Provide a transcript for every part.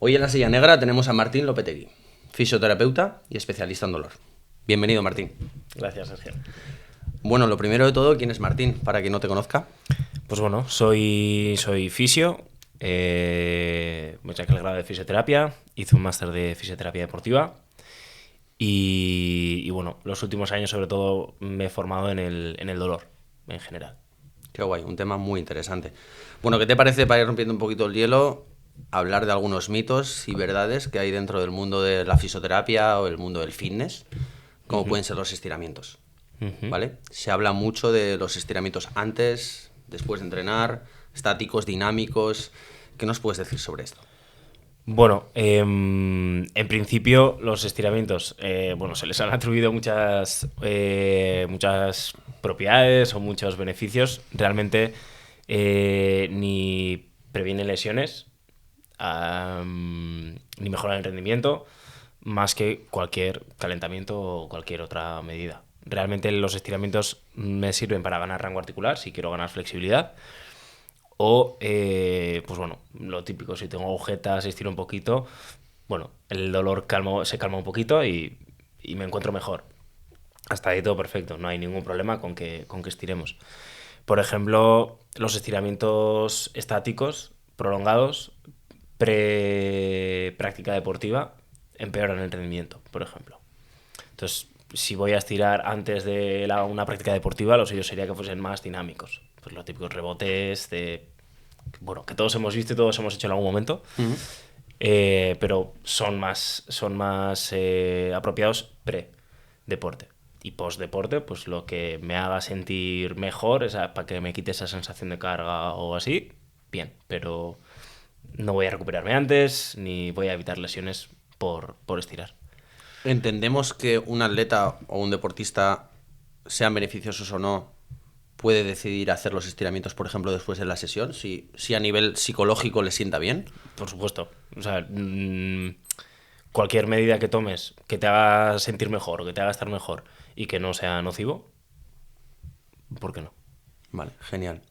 Hoy en la silla negra tenemos a Martín Lopetegui, fisioterapeuta y especialista en dolor. Bienvenido, Martín. Gracias, Sergio. Bueno, lo primero de todo, ¿quién es Martín? Para quien no te conozca. Pues bueno, soy fisio, me saqué el grado de fisioterapia, hice un máster de fisioterapia deportiva y bueno, los últimos años sobre todo me he formado en el dolor en general. Qué guay, un tema muy interesante. Bueno, ¿qué te parece, para ir rompiendo un poquito el hielo, hablar de algunos mitos y verdades que hay dentro del mundo de la fisioterapia o el mundo del fitness, como pueden ser los estiramientos? ¿Vale? Se habla mucho de los estiramientos antes, después de entrenar, estáticos, dinámicos. ¿Qué nos puedes decir sobre esto? Bueno, en principio los estiramientos, se les han atribuido muchas propiedades o muchos beneficios. Realmente ni previenen lesiones, ni mejoran el rendimiento, más que cualquier calentamiento o cualquier otra medida. Realmente los estiramientos me sirven para ganar rango articular, si quiero ganar flexibilidad. O, lo típico, si tengo agujetas, estiro un poquito, el dolor se calma un poquito y me encuentro mejor. Hasta ahí todo perfecto, no hay ningún problema con que estiremos. Por ejemplo, los estiramientos estáticos prolongados pre-práctica deportiva empeoran el rendimiento, por ejemplo. Entonces, si voy a estirar antes de una práctica deportiva, lo suyo sería que fuesen más dinámicos. Pues los típicos rebotes que todos hemos visto y todos hemos hecho en algún momento, pero son más apropiados pre-deporte. Y post-deporte, pues lo que me haga sentir mejor, para que me quite esa sensación de carga o así, bien, pero no voy a recuperarme antes ni voy a evitar lesiones por estirar. ¿Entendemos que un atleta o un deportista, sean beneficiosos o no, puede decidir hacer los estiramientos, por ejemplo, después de la sesión? Si a nivel psicológico le sienta bien. Por supuesto. O sea, cualquier medida que tomes que te haga sentir mejor o que te haga estar mejor y que no sea nocivo, ¿por qué no? Vale, genial.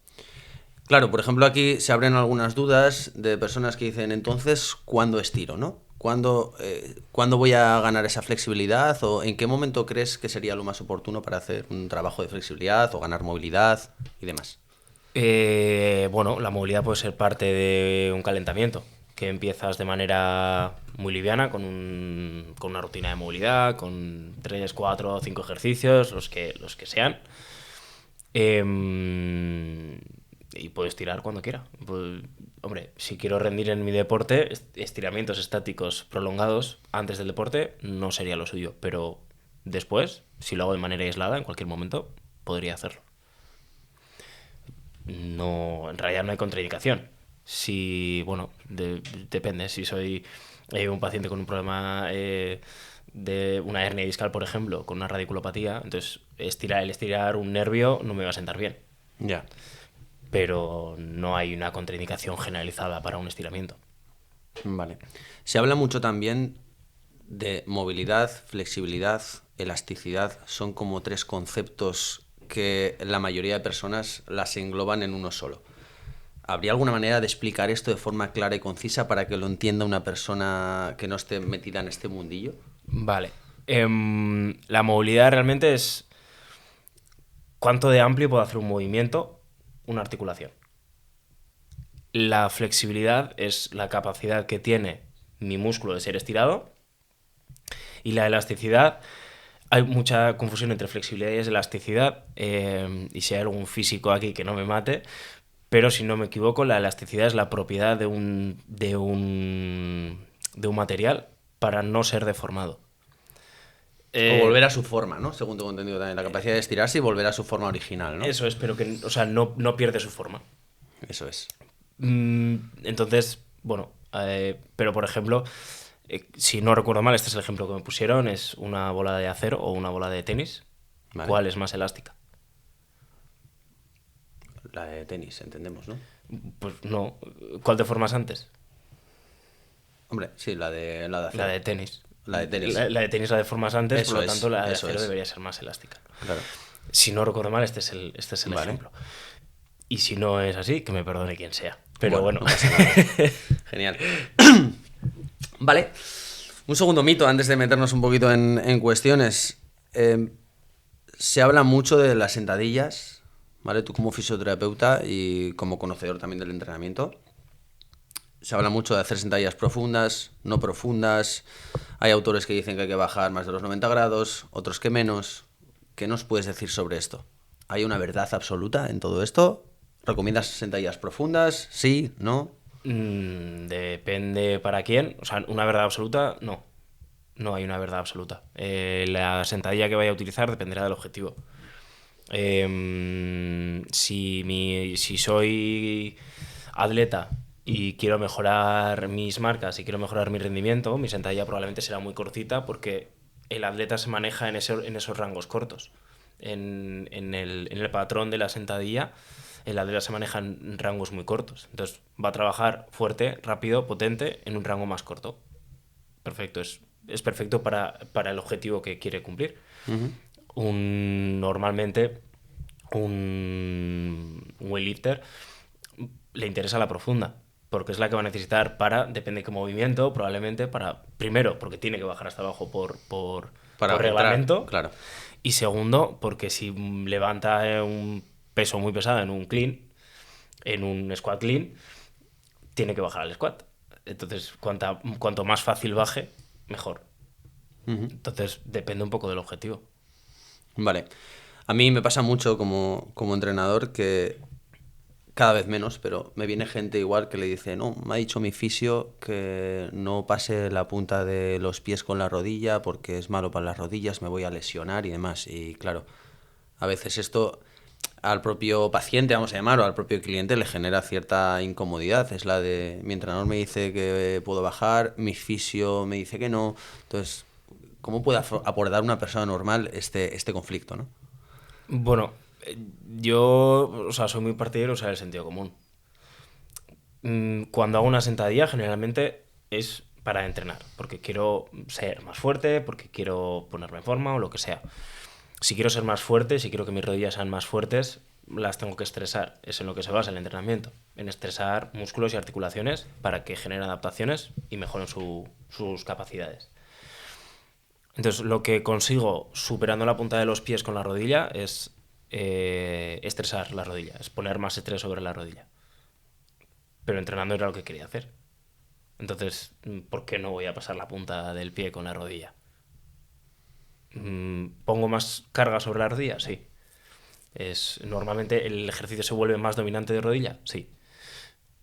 Claro, por ejemplo, aquí se abren algunas dudas de personas que dicen, entonces, ¿cuándo estiro, no? ¿Cuándo voy a ganar esa flexibilidad? ¿O en qué momento crees que sería lo más oportuno para hacer un trabajo de flexibilidad o ganar movilidad y demás? La movilidad puede ser parte de un calentamiento, que empiezas de manera muy liviana, con una rutina de movilidad, con 3, 4, 5 ejercicios, los que sean. Y puedo estirar cuando quiera. Pues, hombre, si quiero rendir en mi deporte, estiramientos estáticos prolongados antes del deporte no sería lo suyo, pero después, si lo hago de manera aislada, en cualquier momento, podría hacerlo. No, en realidad no hay contraindicación. Si, depende. Si soy un paciente con un problema de una hernia discal, por ejemplo, con una radiculopatía, entonces estirar un nervio no me va a sentar bien. Ya. Pero no hay una contraindicación generalizada para un estiramiento. Vale. Se habla mucho también de movilidad, flexibilidad, elasticidad. Son como 3 conceptos que la mayoría de personas las engloban en uno solo. ¿Habría alguna manera de explicar esto de forma clara y concisa para que lo entienda una persona que no esté metida en este mundillo? Vale. La movilidad realmente es cuánto de amplio puedo hacer un movimiento, una articulación. La flexibilidad es la capacidad que tiene mi músculo de ser estirado, y la elasticidad, hay mucha confusión entre flexibilidad y elasticidad, y si hay algún físico aquí que no me mate, pero si no me equivoco, la elasticidad es la propiedad de un material para no ser deformado. O volver a su forma, ¿no? Según tengo entendido también, la capacidad de estirarse y volver a su forma original, ¿no? Eso es, pero que, no pierde su forma. Eso es. Entonces, pero por ejemplo, si no recuerdo mal, este es el ejemplo que me pusieron, es una bola de acero o una bola de tenis. Vale. ¿Cuál es más elástica? La de tenis, entendemos, ¿no? Pues no. ¿Cuál te formas antes? Hombre, sí, la de acero. La de tenis. La de tenis. La de tenis la deformas antes, Eso por lo es, tanto la de eso acero es. debería ser más elástica. Claro. Si no recuerdo mal, este es el Vale. ejemplo. Y si no es así, que me perdone quien sea. Pero bueno. No pasa nada. Genial. Vale. Un segundo mito antes de meternos un poquito en cuestiones. Se habla mucho de las sentadillas, ¿vale? Tú como fisioterapeuta y como conocedor también del entrenamiento. Se habla mucho de hacer sentadillas profundas, no profundas. Hay autores que dicen que hay que bajar más de los 90 grados, otros que menos. ¿Qué nos puedes decir sobre esto? ¿Hay una verdad absoluta en todo esto? ¿Recomiendas sentadillas profundas? ¿Sí? ¿No? Depende para quién. O sea, una verdad absoluta, no. No hay una verdad absoluta. La sentadilla que vaya a utilizar dependerá del objetivo. Si soy atleta y quiero mejorar mis marcas y quiero mejorar mi rendimiento, mi sentadilla probablemente será muy cortita porque el atleta se maneja en esos rangos cortos. En el patrón de la sentadilla, el atleta se maneja en rangos muy cortos. Entonces va a trabajar fuerte, rápido, potente en un rango más corto. Perfecto, es perfecto para el objetivo que quiere cumplir. Uh-huh. Normalmente un weightlifter le interesa la profunda, porque es la que va a necesitar depende de qué movimiento, probablemente primero, porque tiene que bajar hasta abajo por reglamento, claro. Y segundo, porque si levanta un peso muy pesado en un clean, en un squat clean, tiene que bajar al squat. Entonces, cuanto más fácil baje, mejor. Uh-huh. Entonces, depende un poco del objetivo. Vale. A mí me pasa mucho como entrenador que cada vez menos, pero me viene gente igual que le dice, no, me ha dicho mi fisio que no pase la punta de los pies con la rodilla porque es malo para las rodillas, me voy a lesionar y demás. Y claro, a veces esto al propio paciente, vamos a llamar, o al propio cliente le genera cierta incomodidad. Es la de, mi entrenador me dice que puedo bajar, mi fisio me dice que no. Entonces, ¿cómo puede abordar una persona normal este conflicto, no? Bueno, yo, soy muy partidario de usar el sentido común. Cuando hago una sentadilla, generalmente es para entrenar, porque quiero ser más fuerte, porque quiero ponerme en forma o lo que sea. Si quiero ser más fuerte, si quiero que mis rodillas sean más fuertes, las tengo que estresar. Es en lo que se basa el entrenamiento, en estresar músculos y articulaciones para que generen adaptaciones y mejoren sus capacidades. Entonces, lo que consigo superando la punta de los pies con la rodilla es estresar la rodilla, es poner más estrés sobre la rodilla. Pero entrenando era lo que quería hacer. Entonces, ¿por qué no voy a pasar la punta del pie con la rodilla? ¿Pongo más carga sobre la rodilla? Sí. Normalmente el ejercicio se vuelve más dominante de rodilla, sí.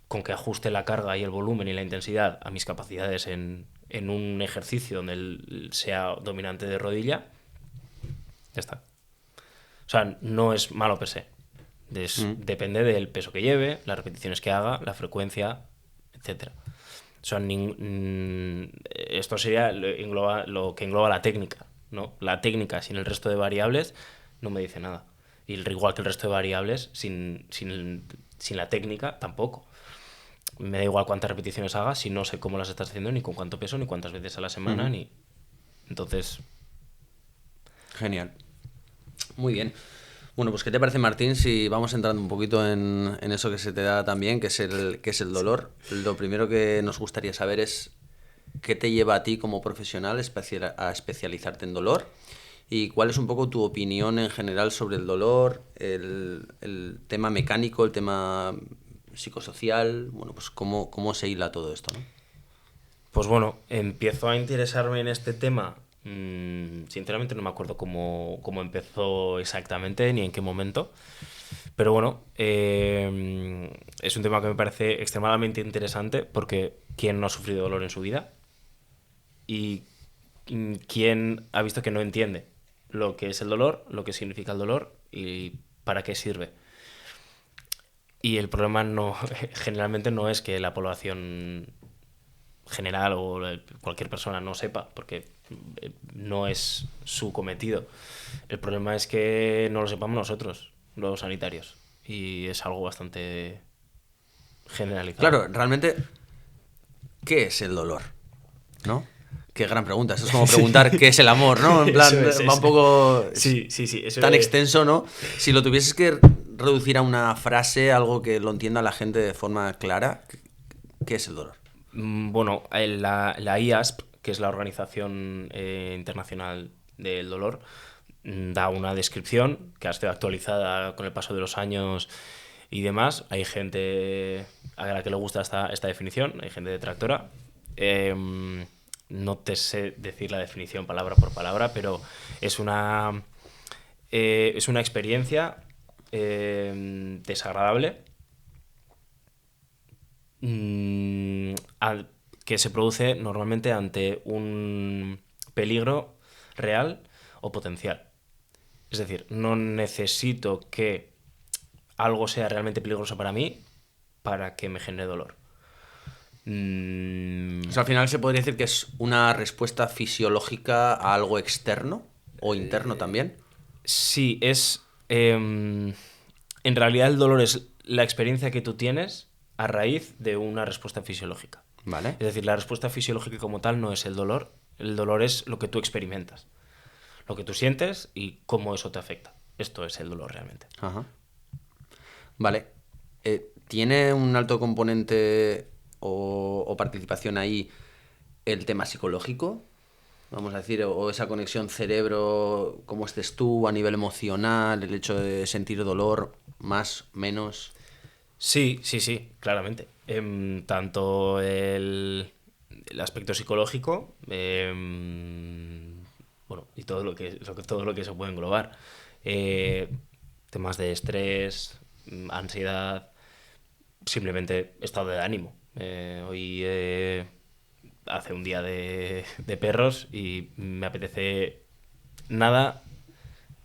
Con que ajuste la carga y el volumen y la intensidad a mis capacidades en un ejercicio donde sea dominante de rodilla, ya está. O sea, no es malo per se. Depende del peso que lleve, las repeticiones que haga, la frecuencia, etc. O sea, esto sería lo que engloba la técnica, ¿no? La técnica sin el resto de variables no me dice nada. Y igual que el resto de variables, sin la técnica, tampoco. Me da igual cuántas repeticiones hagas si no sé cómo las estás haciendo, ni con cuánto peso, ni cuántas veces a la semana, ni... Entonces... Genial. Muy bien. Bueno, pues ¿qué te parece, Martín, si vamos entrando un poquito en eso que se te da también, que es el dolor? Lo primero que nos gustaría saber es qué te lleva a ti como profesional a especializarte en dolor y cuál es un poco tu opinión en general sobre el dolor, el tema mecánico, el tema psicosocial, bueno, pues cómo se hila todo esto, ¿no? Pues bueno, empiezo a interesarme en este tema. Sinceramente no me acuerdo cómo empezó exactamente ni en qué momento, pero bueno, es un tema que me parece extremadamente interesante porque ¿quién no ha sufrido dolor en su vida? Y ¿quién ha visto que no entiende lo que es el dolor, lo que significa el dolor y para qué sirve? Y el problema generalmente no es que la población general o cualquier persona no sepa, porque no es su cometido. El problema es que no lo sepamos nosotros, los sanitarios, y es algo bastante generalizado. Claro, realmente, ¿qué es el dolor? ¿No? Qué gran pregunta. Eso es como preguntar qué es el amor, ¿no? En plan, va un poco... Sí, eso tan extenso, ¿no? Si lo tuvieses que reducir a una frase, algo que lo entienda la gente de forma clara, ¿qué es el dolor? Bueno, la IASP, que es la Organización Internacional del Dolor, da una descripción que ha sido actualizada con el paso de los años y demás. Hay gente a la que le gusta esta definición, hay gente detractora. No te sé decir la definición palabra por palabra, pero es una experiencia desagradable que se produce normalmente ante un peligro real o potencial. Es decir, no necesito que algo sea realmente peligroso para mí para que me genere dolor. O sea, al final se podría decir que es una respuesta fisiológica a algo externo o interno también. Sí, en realidad el dolor es la experiencia que tú tienes a raíz de una respuesta fisiológica. Vale. Es decir, la respuesta fisiológica como tal no es el dolor es lo que tú experimentas, lo que tú sientes y cómo eso te afecta. Esto es el dolor realmente. Ajá. Vale. ¿Tiene un alto componente o participación ahí el tema psicológico? Vamos a decir, o esa conexión cerebro, cómo estés tú a nivel emocional, el hecho de sentir dolor, más, menos. Sí, claramente. Tanto el aspecto psicológico, bueno, y todo lo que se puede englobar. Temas de estrés, ansiedad, simplemente estado de ánimo. Hoy hace un día de perros y me apetece nada,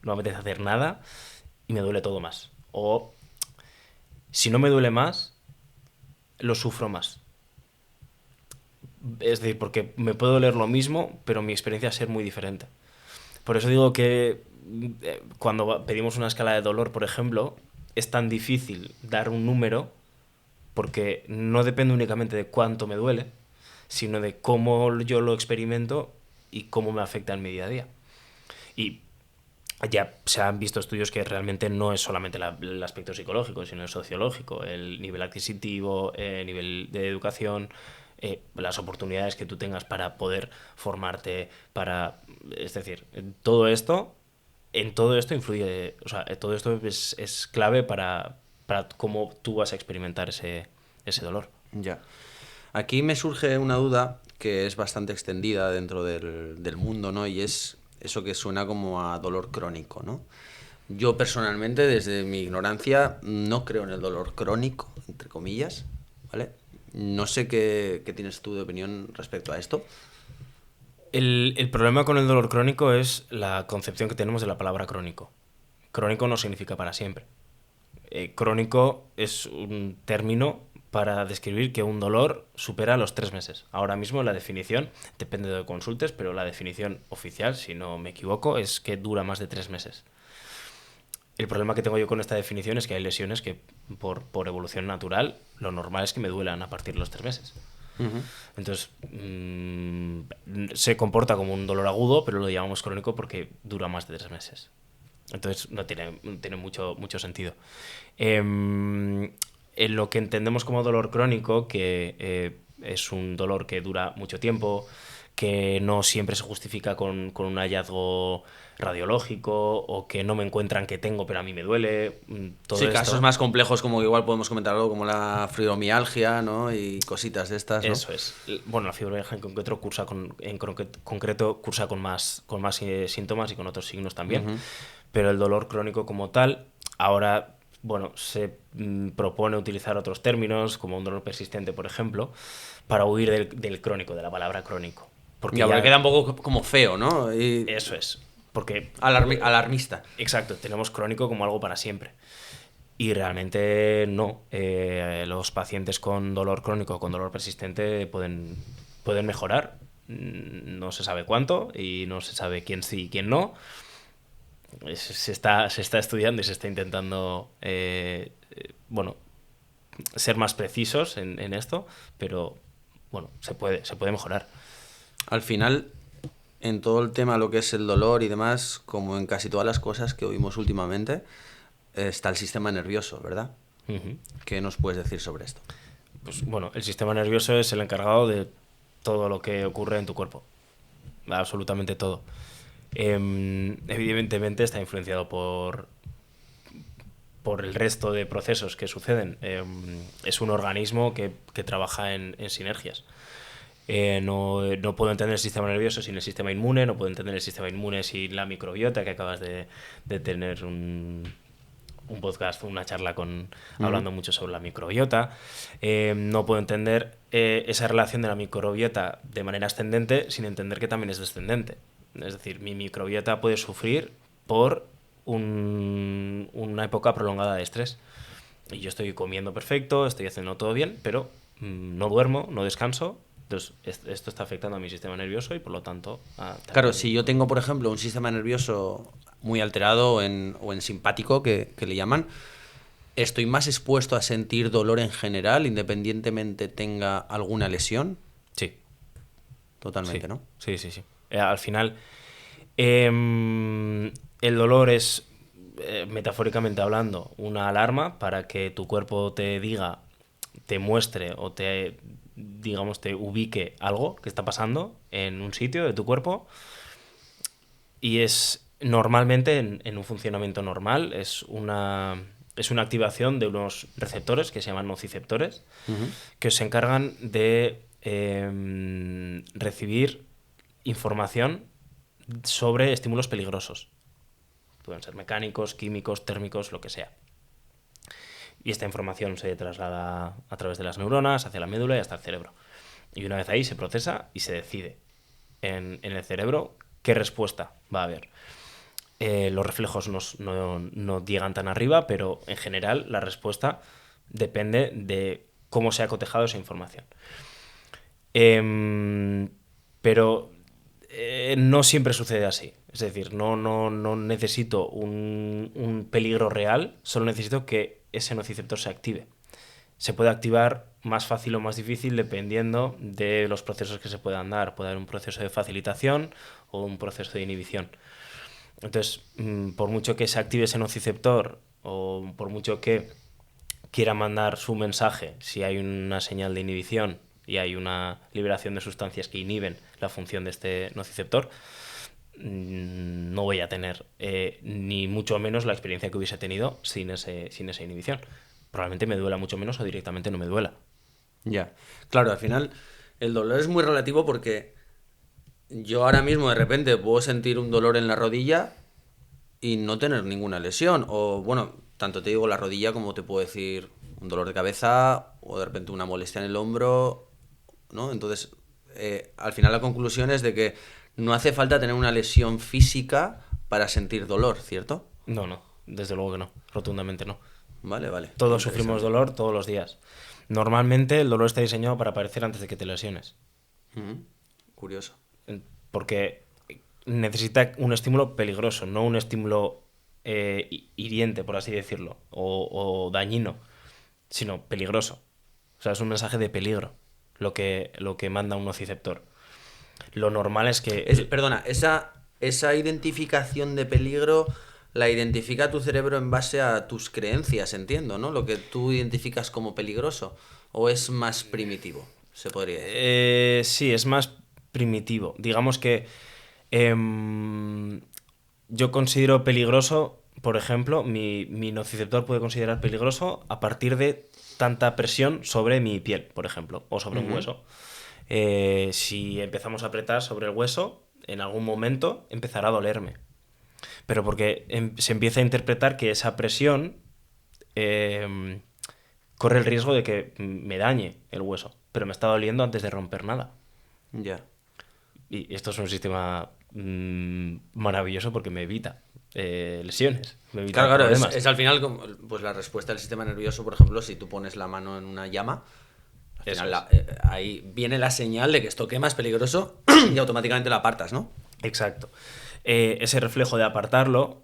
no me apetece hacer nada y me duele todo más. O si no me duele más, lo sufro más. Es decir, porque me puede doler lo mismo, pero mi experiencia va a ser muy diferente. Por eso digo que cuando pedimos una escala de dolor, por ejemplo, es tan difícil dar un número porque no depende únicamente de cuánto me duele, sino de cómo yo lo experimento y cómo me afecta en mi día a día. Y ya se han visto estudios que realmente no es solamente el aspecto psicológico, sino el sociológico, el nivel adquisitivo, el nivel de educación, las oportunidades que tú tengas para poder formarte, es decir, en todo esto influye, o sea, todo esto es clave para cómo tú vas a experimentar ese dolor. Ya. Aquí me surge una duda que es bastante extendida dentro del mundo, ¿no? Y es eso que suena como a dolor crónico, ¿no? Yo personalmente, desde mi ignorancia, no creo en el dolor crónico, entre comillas, ¿vale? No sé qué tienes tú de opinión respecto a esto. El problema con el dolor crónico es la concepción que tenemos de la palabra crónico. Crónico no significa para siempre. Crónico es un término para describir que un dolor supera los 3 meses. Ahora mismo la definición, depende de consultes, pero la definición oficial, si no me equivoco, es que dura más de 3 meses. El problema que tengo yo con esta definición es que hay lesiones que por evolución natural lo normal es que me duelan a partir de los 3 meses. Uh-huh. Entonces, se comporta como un dolor agudo, pero lo llamamos crónico porque dura más de 3 meses. Entonces, no tiene mucho sentido. En lo que entendemos como dolor crónico, que es un dolor que dura mucho tiempo, que no siempre se justifica con un hallazgo radiológico o que no me encuentran que tengo pero a mí me duele. Sí, casos más complejos como igual podemos comentar algo como la fibromialgia, ¿no? Y cositas de estas, ¿no? Eso es. Bueno, la fibromialgia en concreto cursa con más síntomas y con otros signos también. Uh-huh. Pero el dolor crónico como tal, ahora, bueno, se propone utilizar otros términos, como un dolor persistente, por ejemplo, para huir del crónico, de la palabra crónico. Porque ya queda un poco como feo, ¿no? Eso es. Porque alarmista. Exacto, tenemos crónico como algo para siempre. Y realmente no. Los pacientes con dolor crónico o con dolor persistente pueden mejorar. No se sabe cuánto y no se sabe quién sí y quién no. Se está estudiando y se está intentando ser más precisos en esto, pero bueno, se puede mejorar. Al final, en todo el tema, lo que es el dolor y demás, como en casi todas las cosas que oímos últimamente, está el sistema nervioso, ¿verdad? Uh-huh. ¿Qué nos puedes decir sobre esto? Pues bueno, el sistema nervioso es el encargado de todo lo que ocurre en tu cuerpo. Absolutamente todo. Evidentemente está influenciado por el resto de procesos que suceden. Es un organismo que trabaja en sinergias. No puedo entender el sistema nervioso sin el sistema inmune, no puedo entender el sistema inmune sin la microbiota, que acabas de tener un podcast, una charla hablando mucho sobre la microbiota. No puedo entender esa relación de la microbiota de manera ascendente sin entender que también es descendente. Es decir, mi microbiota puede sufrir por una época prolongada de estrés. Y yo estoy comiendo perfecto, estoy haciendo todo bien, pero no duermo, no descanso. Entonces, esto está afectando a mi sistema nervioso y por lo tanto... Claro, si yo tengo, por ejemplo, un sistema nervioso muy alterado o en simpático, que le llaman, estoy más expuesto a sentir dolor en general, independientemente tenga alguna lesión. Sí. Totalmente, Sí. ¿no? Sí, sí, sí. Al final, el dolor es, metafóricamente hablando, una alarma para que tu cuerpo te diga, te muestre o te ubique algo que está pasando en un sitio de tu cuerpo. Y es normalmente, en un funcionamiento normal, es una activación de unos receptores que se llaman nociceptores, que se encargan de recibir información sobre estímulos peligrosos. Pueden ser mecánicos, químicos, térmicos, lo que sea. Y esta información se traslada a través de las neuronas hacia la médula y hasta el cerebro. Y una vez ahí se procesa y se decide en el cerebro qué respuesta va a haber. Los reflejos no llegan tan arriba, pero en general la respuesta depende de cómo se ha cotejado esa información. Pero no siempre sucede así. Es decir, no necesito un peligro real, solo necesito que ese nociceptor se active. Se puede activar más fácil o más difícil dependiendo de los procesos que se puedan dar. Puede haber un proceso de facilitación o un proceso de inhibición. Entonces, por mucho que se active ese nociceptor o por mucho que quiera mandar su mensaje, si hay una señal de inhibición y hay una liberación de sustancias que inhiben la función de este nociceptor, no voy a tener ni mucho menos la experiencia que hubiese tenido sin esa inhibición. Probablemente me duela mucho menos o directamente no me duela. Ya. Claro, al final el dolor es muy relativo porque yo ahora mismo de repente puedo sentir un dolor en la rodilla y no tener ninguna lesión. O bueno, tanto te digo la rodilla como te puedo decir un dolor de cabeza o de repente una molestia en el hombro, ¿no? Entonces, al final la conclusión es de que no hace falta tener una lesión física para sentir dolor, ¿cierto? No, desde luego que no, rotundamente no. Vale, vale. Todos sufrimos dolor todos los días. Normalmente el dolor está diseñado para aparecer antes de que te lesiones. Curioso. Porque necesita un estímulo peligroso, no un estímulo hiriente, por así decirlo, o dañino, sino peligroso. O sea, es un mensaje de peligro lo que manda un nociceptor. Lo normal es que... Perdona, esa identificación de peligro la identifica tu cerebro en base a tus creencias, entiendo, ¿no? Lo que tú identificas como peligroso. ¿O es más primitivo, se podría decir? Sí, es más primitivo. Digamos que yo considero peligroso, por ejemplo, mi nociceptor puede considerar peligroso a partir de tanta presión sobre mi piel, por ejemplo, o sobre un hueso. Si empezamos a apretar sobre el hueso, en algún momento empezará a dolerme. Pero porque se empieza a interpretar que esa presión corre el riesgo de que me dañe el hueso, pero me está doliendo antes de romper nada. Ya. Y esto es un sistema maravilloso porque me evita lesiones, me evita Claro, problemas. es al final pues la respuesta del sistema nervioso, por ejemplo, si tú pones la mano en una llama, al final ahí viene la señal de que esto quema, es peligroso y automáticamente la apartas, ¿no? Exacto. Ese reflejo de apartarlo,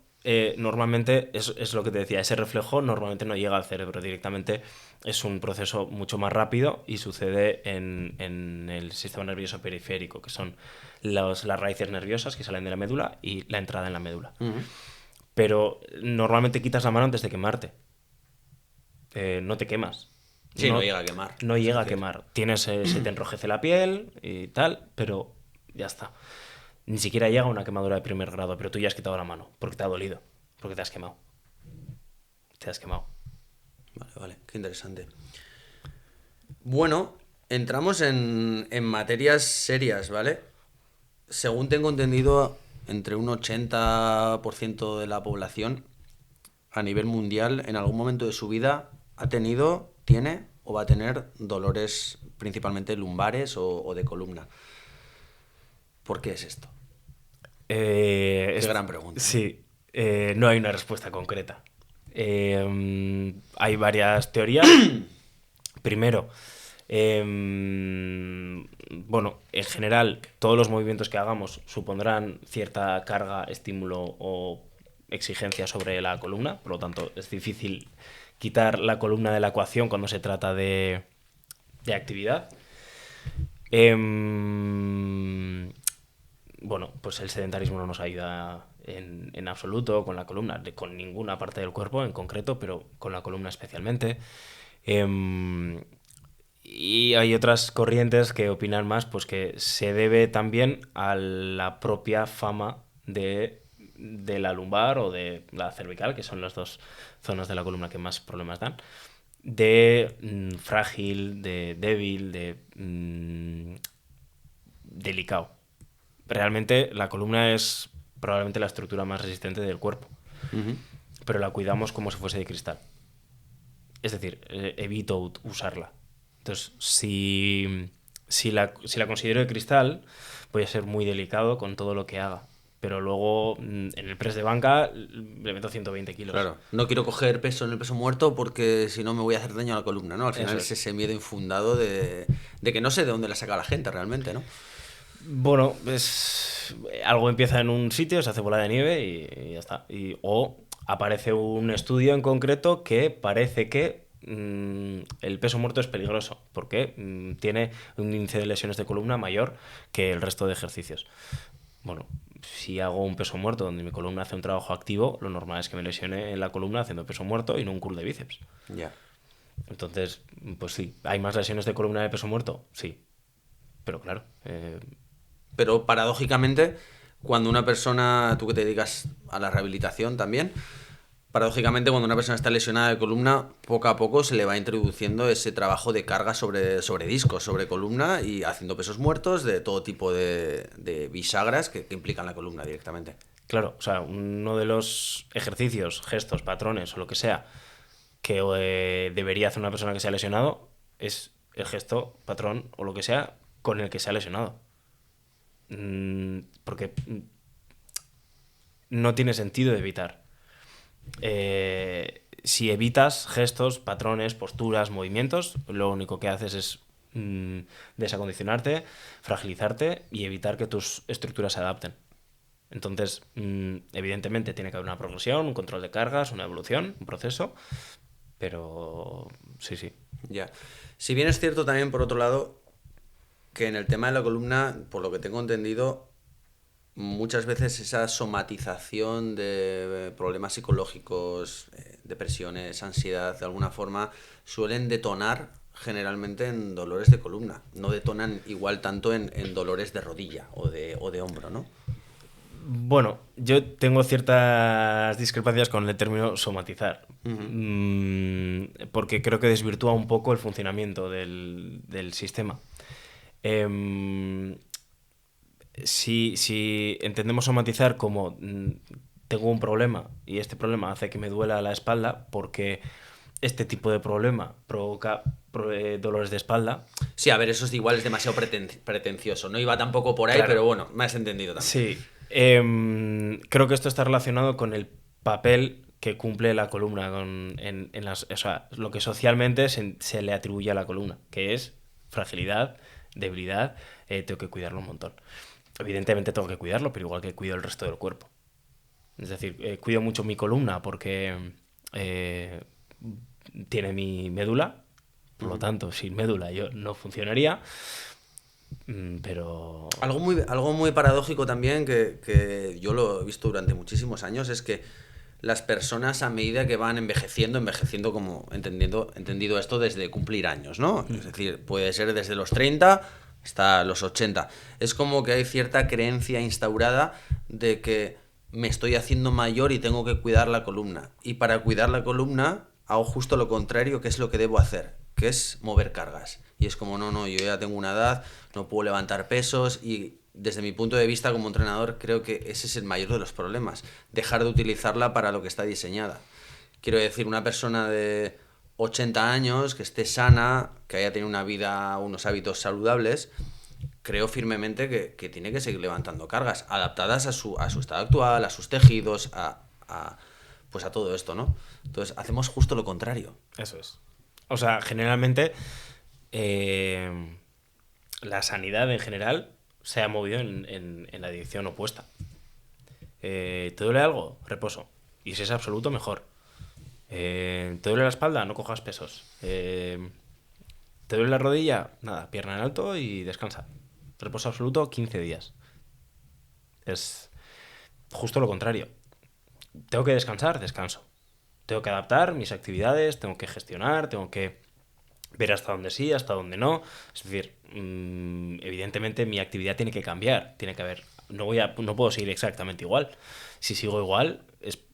normalmente es lo que te decía, ese reflejo normalmente no llega al cerebro directamente, es un proceso mucho más rápido y sucede en el sistema nervioso periférico, que son las raíces nerviosas que salen de la médula y la entrada en la médula. Pero normalmente quitas la mano antes de quemarte. No te quemas. Sí, no llega a quemar. No llega a quemar. Se te enrojece la piel y tal, pero ya está. Ni siquiera llega a una quemadura de primer grado, pero tú ya has quitado la mano, porque te ha dolido, porque te has quemado. Te has quemado. Vale, qué interesante. Bueno, entramos en materias serias, ¿vale? Según tengo entendido, entre un 80% de la población a nivel mundial en algún momento de su vida tiene o va a tener dolores principalmente lumbares o de columna. ¿Por qué es esto? Qué gran pregunta. Sí, no hay una respuesta concreta. Hay varias teorías. Primero, bueno, en general, todos los movimientos que hagamos supondrán cierta carga, estímulo o exigencia sobre la columna, por lo tanto, es difícil quitar la columna de la ecuación cuando se trata de actividad. Bueno, pues el sedentarismo no nos ayuda en absoluto con la columna, con ninguna parte del cuerpo en concreto, pero con la columna especialmente. Y hay otras corrientes que opinan más, pues que se debe también a la propia fama de la lumbar o de la cervical, que son las dos zonas de la columna que más problemas dan, de frágil, de débil, de delicado. Realmente la columna es probablemente la estructura más resistente del cuerpo, pero la cuidamos como si fuese de cristal. Es decir, evito usarla. Entonces, si la considero de cristal, voy a ser muy delicado con todo lo que haga. Pero luego, en el press de banca, le meto 120 kilos. Claro, no quiero coger peso en el peso muerto porque si no me voy a hacer daño a la columna, ¿no? Al final es ese miedo infundado de que no sé de dónde la saca la gente realmente, ¿no? Bueno, algo empieza en un sitio, se hace bola de nieve y ya está. O aparece un estudio en concreto que parece que el peso muerto es peligroso porque tiene un índice de lesiones de columna mayor que el resto de ejercicios. Bueno, si hago un peso muerto donde mi columna hace un trabajo activo, lo normal es que me lesione en la columna haciendo peso muerto y no un curl de bíceps. Ya. Entonces, pues sí, ¿hay más lesiones de columna de peso muerto? Sí. Pero claro. Pero paradójicamente, cuando una persona, tú que te dedicas a la rehabilitación también, paradójicamente cuando una persona está lesionada de columna, poco a poco se le va introduciendo ese trabajo de carga sobre discos, sobre columna y haciendo pesos muertos de todo tipo de bisagras que implican la columna directamente. Claro, o sea, uno de los ejercicios, gestos, patrones o lo que sea que debería hacer una persona que se ha lesionado es el gesto, patrón o lo que sea con el que se ha lesionado. Porque no tiene sentido de evitar. Si evitas gestos, patrones, posturas, movimientos, lo único que haces es desacondicionarte, fragilizarte y evitar que tus estructuras se adapten. Entonces, evidentemente tiene que haber una progresión, un control de cargas, una evolución, un proceso, pero sí. Ya. Si bien es cierto también, por otro lado, que en el tema de la columna, por lo que tengo entendido, muchas veces esa somatización de problemas psicológicos, depresiones, ansiedad, de alguna forma, suelen detonar generalmente en dolores de columna. No detonan igual tanto en dolores de rodilla o de hombro, ¿no? Bueno, yo tengo ciertas discrepancias con el término somatizar, porque creo que desvirtúa un poco el funcionamiento del sistema. Si entendemos somatizar como tengo un problema y este problema hace que me duela la espalda porque este tipo de problema provoca dolores de espalda. Sí, a ver, eso es igual, es demasiado pretencioso. No iba tampoco por ahí, claro. Pero bueno, me has entendido también. Sí. Creo que esto está relacionado con el papel que cumple la columna o sea, lo que socialmente se le atribuye a la columna, que es fragilidad, debilidad, tengo que cuidarlo un montón. Evidentemente tengo que cuidarlo, pero igual que cuido el resto del cuerpo. Es decir, cuido mucho mi columna porque tiene mi médula, por lo tanto, sin médula yo no funcionaría. Pero algo muy paradójico también que yo lo he visto durante muchísimos años es que las personas a medida que van envejeciendo como entendido esto desde cumplir años, ¿no? Es decir, puede ser desde los 30 hasta los 80. Es como que hay cierta creencia instaurada de que me estoy haciendo mayor y tengo que cuidar la columna. Y para cuidar la columna hago justo lo contrario, que es lo que debo hacer, que es mover cargas. Y es como, no, yo ya tengo una edad, no puedo levantar pesos y desde mi punto de vista como entrenador creo que ese es el mayor de los problemas, dejar de utilizarla para lo que está diseñada. Quiero decir, una persona de 80 años que esté sana, que haya tenido una vida, unos hábitos saludables, creo firmemente que tiene que seguir levantando cargas adaptadas a su estado actual, a sus tejidos, pues a todo esto, ¿no? Entonces hacemos justo lo contrario. Eso es. O sea, generalmente la sanidad en general se ha movido en la dirección opuesta. ¿Te duele algo? Reposo. Y si es absoluto, mejor. ¿Te duele la espalda? No cojas pesos. ¿Te duele la rodilla? Nada, pierna en alto y descansa. Reposo absoluto, 15 días. Es justo lo contrario. ¿Tengo que descansar? Descanso. Tengo que adaptar mis actividades, tengo que gestionar, tengo que ver hasta dónde sí, hasta dónde no. Es decir, evidentemente mi actividad tiene que cambiar, tiene que haber, no puedo seguir exactamente igual. Si sigo igual,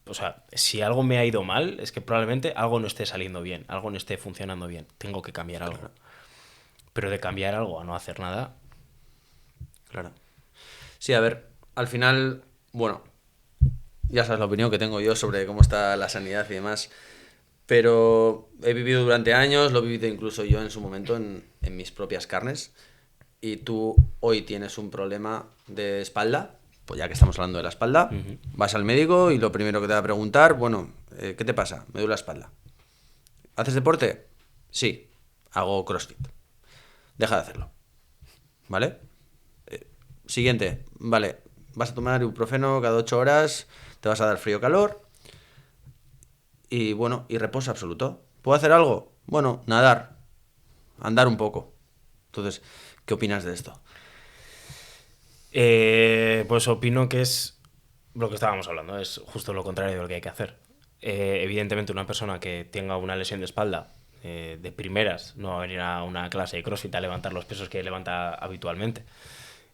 o sea, si algo me ha ido mal, es que probablemente algo no esté saliendo bien, algo no esté funcionando bien. Tengo que cambiar algo. Pero de cambiar algo a no hacer nada. Claro. Sí, a ver, al final, bueno, ya sabes la opinión que tengo yo sobre cómo está la sanidad y demás. Pero he vivido durante años, lo he vivido incluso yo en su momento en mis propias carnes. Y tú hoy tienes un problema de espalda, pues ya que estamos hablando de la espalda, vas al médico y lo primero que te va a preguntar, bueno, ¿qué te pasa? Me duele la espalda. ¿Haces deporte? Sí, hago CrossFit. Deja de hacerlo. ¿Vale? Siguiente, vale, vas a tomar ibuprofeno cada 8 horas, te vas a dar frío o calor. Y bueno, y reposo absoluto. ¿Puedo hacer algo? Bueno, nadar. Andar un poco. Entonces, ¿qué opinas de esto? Pues opino que es lo que estábamos hablando, es justo lo contrario de lo que hay que hacer. Evidentemente una persona que tenga una lesión de espalda de primeras no va a venir a una clase de CrossFit a levantar los pesos que levanta habitualmente.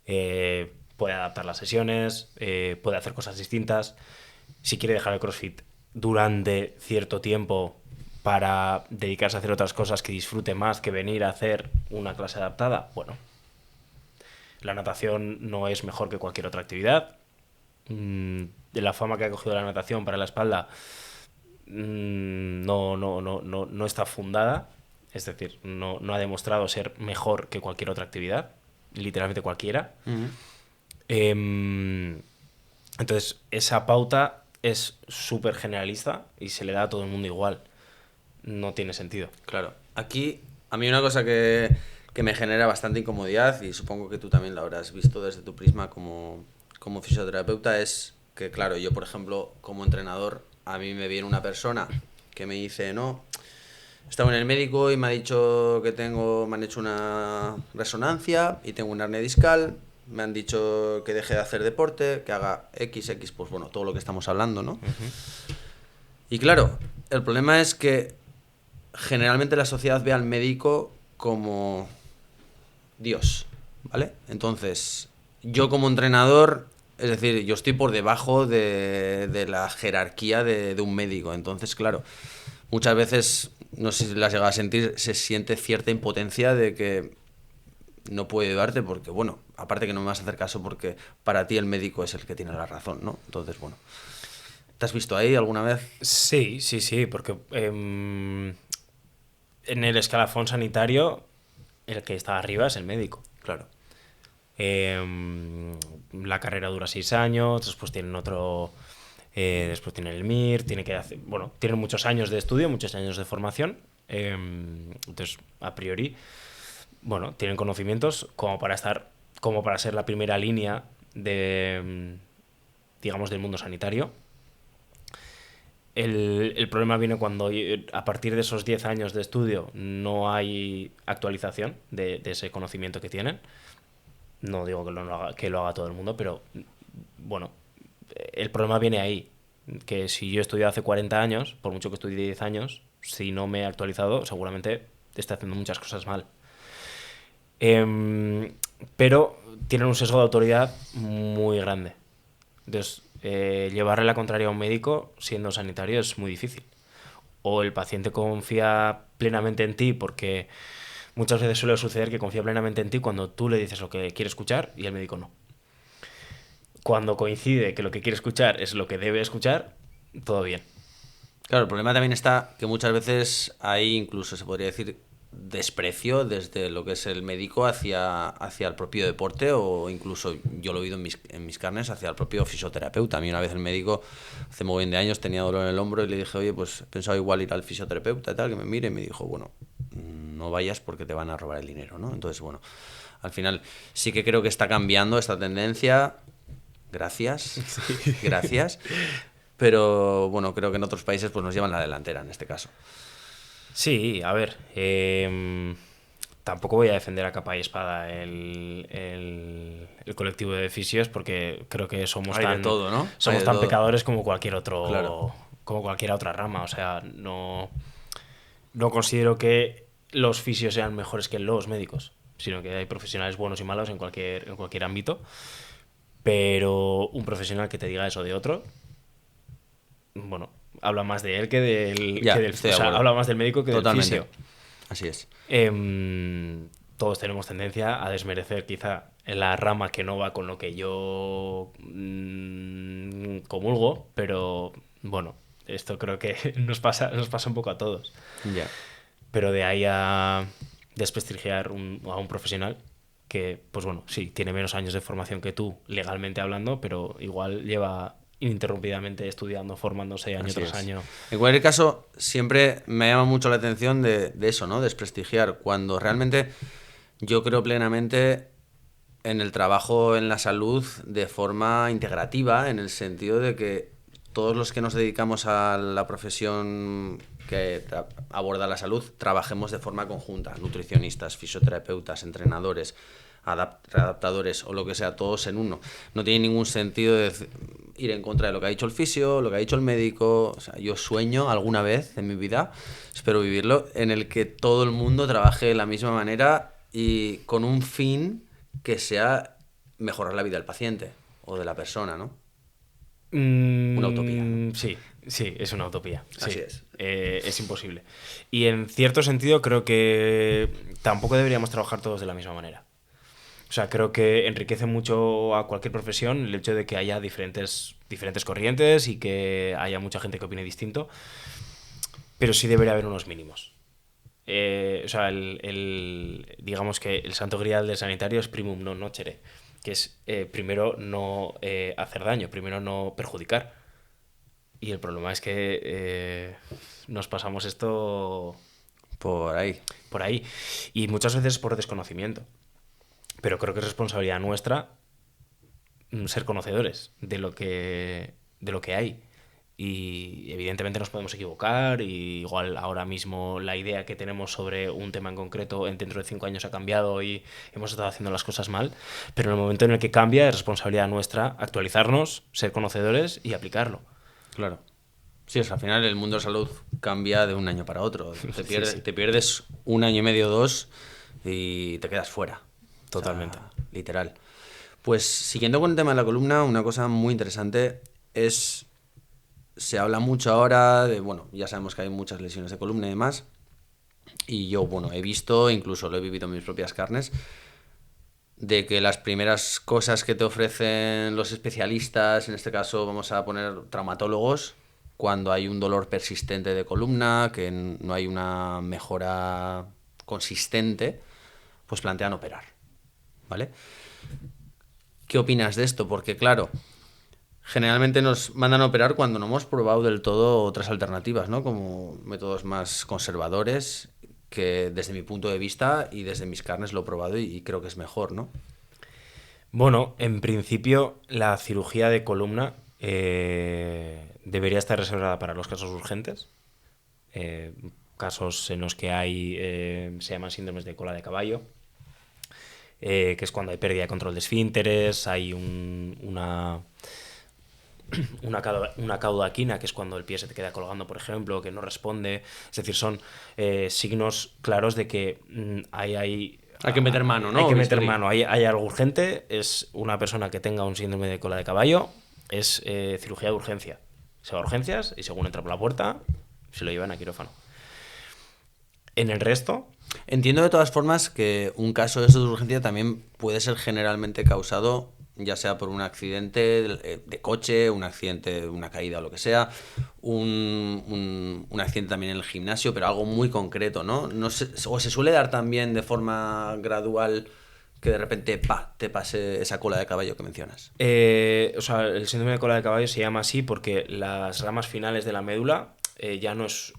Puede adaptar las sesiones, puede hacer cosas distintas. Si quiere dejar el CrossFit durante cierto tiempo para dedicarse a hacer otras cosas que disfrute más que venir a hacer una clase adaptada, bueno, la natación no es mejor que cualquier otra actividad. De la fama que ha cogido la natación para la espalda no está fundada, es decir, no ha demostrado ser mejor que cualquier otra actividad, literalmente cualquiera. Entonces, esa pauta es súper generalista y se le da a todo el mundo igual. No tiene sentido. Claro. Aquí, a mí una cosa que me genera bastante incomodidad, y supongo que tú también lo habrás visto desde tu prisma como fisioterapeuta, es que, claro, yo, por ejemplo, como entrenador, a mí me viene una persona que me dice, no, estaba en el médico y me ha dicho que me han hecho una resonancia y tengo una hernia discal, me han dicho que deje de hacer deporte, que haga XX, pues bueno, todo lo que estamos hablando, ¿no? Y claro, el problema es que generalmente la sociedad ve al médico como Dios, ¿vale? Entonces, yo como entrenador, es decir, yo estoy por debajo de la jerarquía de un médico. Entonces, claro, muchas veces, no sé si las llega a sentir, se siente cierta impotencia de que no puede ayudarte porque, bueno, aparte que no me vas a hacer caso porque para ti el médico es el que tiene la razón, ¿no? Entonces, bueno, ¿te has visto ahí alguna vez? Sí, porque en el escalafón sanitario el que está arriba es el médico. Claro. La carrera dura 6 años, después tienen otro... después tienen el MIR, tienen muchos años de estudio, muchos años de formación. Entonces, a priori, bueno, tienen conocimientos como para ser la primera línea digamos, del mundo sanitario. El problema viene cuando a partir de esos 10 años de estudio no hay actualización de ese conocimiento que tienen. No digo que lo haga todo el mundo, pero bueno, el problema viene ahí. que si yo estudié hace 40 años, por mucho que estudie 10 años, si no me he actualizado, seguramente estoy haciendo muchas cosas mal. Em, pero tienen un sesgo de autoridad muy grande. Entonces, llevarle la contraria a un médico siendo sanitario es muy difícil. O el paciente confía plenamente en ti porque muchas veces suele suceder que confía plenamente en ti cuando tú le dices lo que quiere escuchar y el médico no. Cuando coincide que lo que quiere escuchar es lo que debe escuchar, todo bien. Claro, el problema también está que muchas veces hay incluso, se podría decir, desprecio desde lo que es el médico hacia el propio deporte o incluso, yo lo he oído en mis carnes, hacia el propio fisioterapeuta. A mí una vez el médico, hace muy bien de años, tenía dolor en el hombro y le dije, oye, pues he pensado igual ir al fisioterapeuta y tal, que me mire y me dijo, bueno, no vayas porque te van a robar el dinero, ¿no? Entonces, bueno, al final sí que creo que está cambiando esta tendencia. Gracias, gracias. Pero bueno, creo que en otros países pues nos llevan la delantera en este caso. Sí, a ver, tampoco voy a defender a capa y espada el colectivo de fisios porque creo que Hay de todo, ¿no? Hay somos de tan todo. pecadores Claro, como cualquier otra rama. O sea, no considero que los fisios sean mejores que los médicos, sino que hay profesionales buenos y malos en cualquier ámbito. Pero un profesional que te diga eso de otro, bueno, habla más de él ya, estoy o de sea, acuerdo. habla más del médico que del Totalmente. fisio. Así es. Todos tenemos tendencia a desmerecer quizá la rama que no va con lo que yo comulgo, pero bueno, esto creo que nos pasa un poco a todos. Ya. Pero de ahí a desprestigiar a un profesional que, pues bueno, sí, tiene menos años de formación que tú, legalmente hablando, pero igual lleva ininterrumpidamente estudiando, formándose año Así tras es. año. En cualquier caso, siempre me llama mucho la atención de eso, ¿no? Desprestigiar. Cuando realmente yo creo plenamente en el trabajo en la salud de forma integrativa, en el sentido de que todos los que nos dedicamos a la profesión que aborda la salud, trabajemos de forma conjunta. Nutricionistas, fisioterapeutas, entrenadores, adaptadores o lo que sea, todos en uno. No tiene ningún sentido ir en contra de lo que ha dicho el fisio, lo que ha dicho el médico. O sea, yo sueño alguna vez en mi vida, espero vivirlo, en el que todo el mundo trabaje de la misma manera y con un fin que sea mejorar la vida del paciente o de la persona, ¿no? Una utopía, ¿no? Sí, sí, es una utopía. Así Sí, es. es imposible. Y en cierto sentido creo que tampoco deberíamos trabajar todos de la misma manera. O sea, creo que enriquece mucho a cualquier profesión el hecho de que haya diferentes corrientes y que haya mucha gente que opine distinto, pero sí debería haber unos mínimos. O sea, digamos que el santo grial del sanitario es primum non nocere, que es primero no hacer daño, primero no perjudicar. Y el problema es que nos pasamos esto Por ahí. por ahí. Y muchas veces por desconocimiento. Pero creo que es responsabilidad nuestra ser conocedores de lo que hay. Y evidentemente nos podemos equivocar, y igual ahora mismo la idea que tenemos sobre un tema en concreto dentro de 5 años ha cambiado y hemos estado haciendo las cosas mal, pero en el momento en el que cambia es responsabilidad nuestra actualizarnos, ser conocedores y aplicarlo. Claro. Sí, al final el mundo de la salud cambia de un año para otro. Sí, sí, Te pierdes un año y medio, dos, y te quedas fuera. O totalmente. sea, literal. Pues siguiendo con el tema de la columna, una cosa muy interesante es, se habla mucho ahora de, bueno, ya sabemos que hay muchas lesiones de columna y demás, y yo, bueno, he visto, incluso lo he vivido en mis propias carnes, de que las primeras cosas que te ofrecen los especialistas, en este caso vamos a poner traumatólogos, cuando hay un dolor persistente de columna, que no hay una mejora consistente, pues plantean operar, ¿vale? ¿Qué opinas de esto? Porque claro, generalmente nos mandan a operar cuando no hemos probado del todo otras alternativas, ¿no? Como métodos más conservadores, que desde mi punto de vista y desde mis carnes lo he probado y creo que es mejor, ¿no? Bueno, en principio la cirugía de columna debería estar reservada para los casos urgentes, eh, casos en los que hay, se llaman síndromes de cola de caballo, que es cuando hay pérdida de control de esfínteres, hay una caudaquina, que es cuando el pie se te queda colgando, por ejemplo, que no responde. Es decir, son signos claros de que hay que meter mano, ¿no? Hay que meter Bisturí. mano, hay algo urgente. Es una persona que tenga un síndrome de cola de caballo, es cirugía de urgencia. Se va a urgencias y según entra por la puerta, se lo llevan a quirófano. En el resto... Entiendo de todas formas que un caso de esto de urgencia también puede ser generalmente causado ya sea por un accidente de coche, un accidente, una caída o lo que sea, un accidente también en el gimnasio, pero algo muy concreto, ¿no? No se, o se suele dar también de forma gradual que de repente te pase esa cola de caballo que mencionas. O sea, el síndrome de cola de caballo se llama así porque las ramas finales de la médula ya no es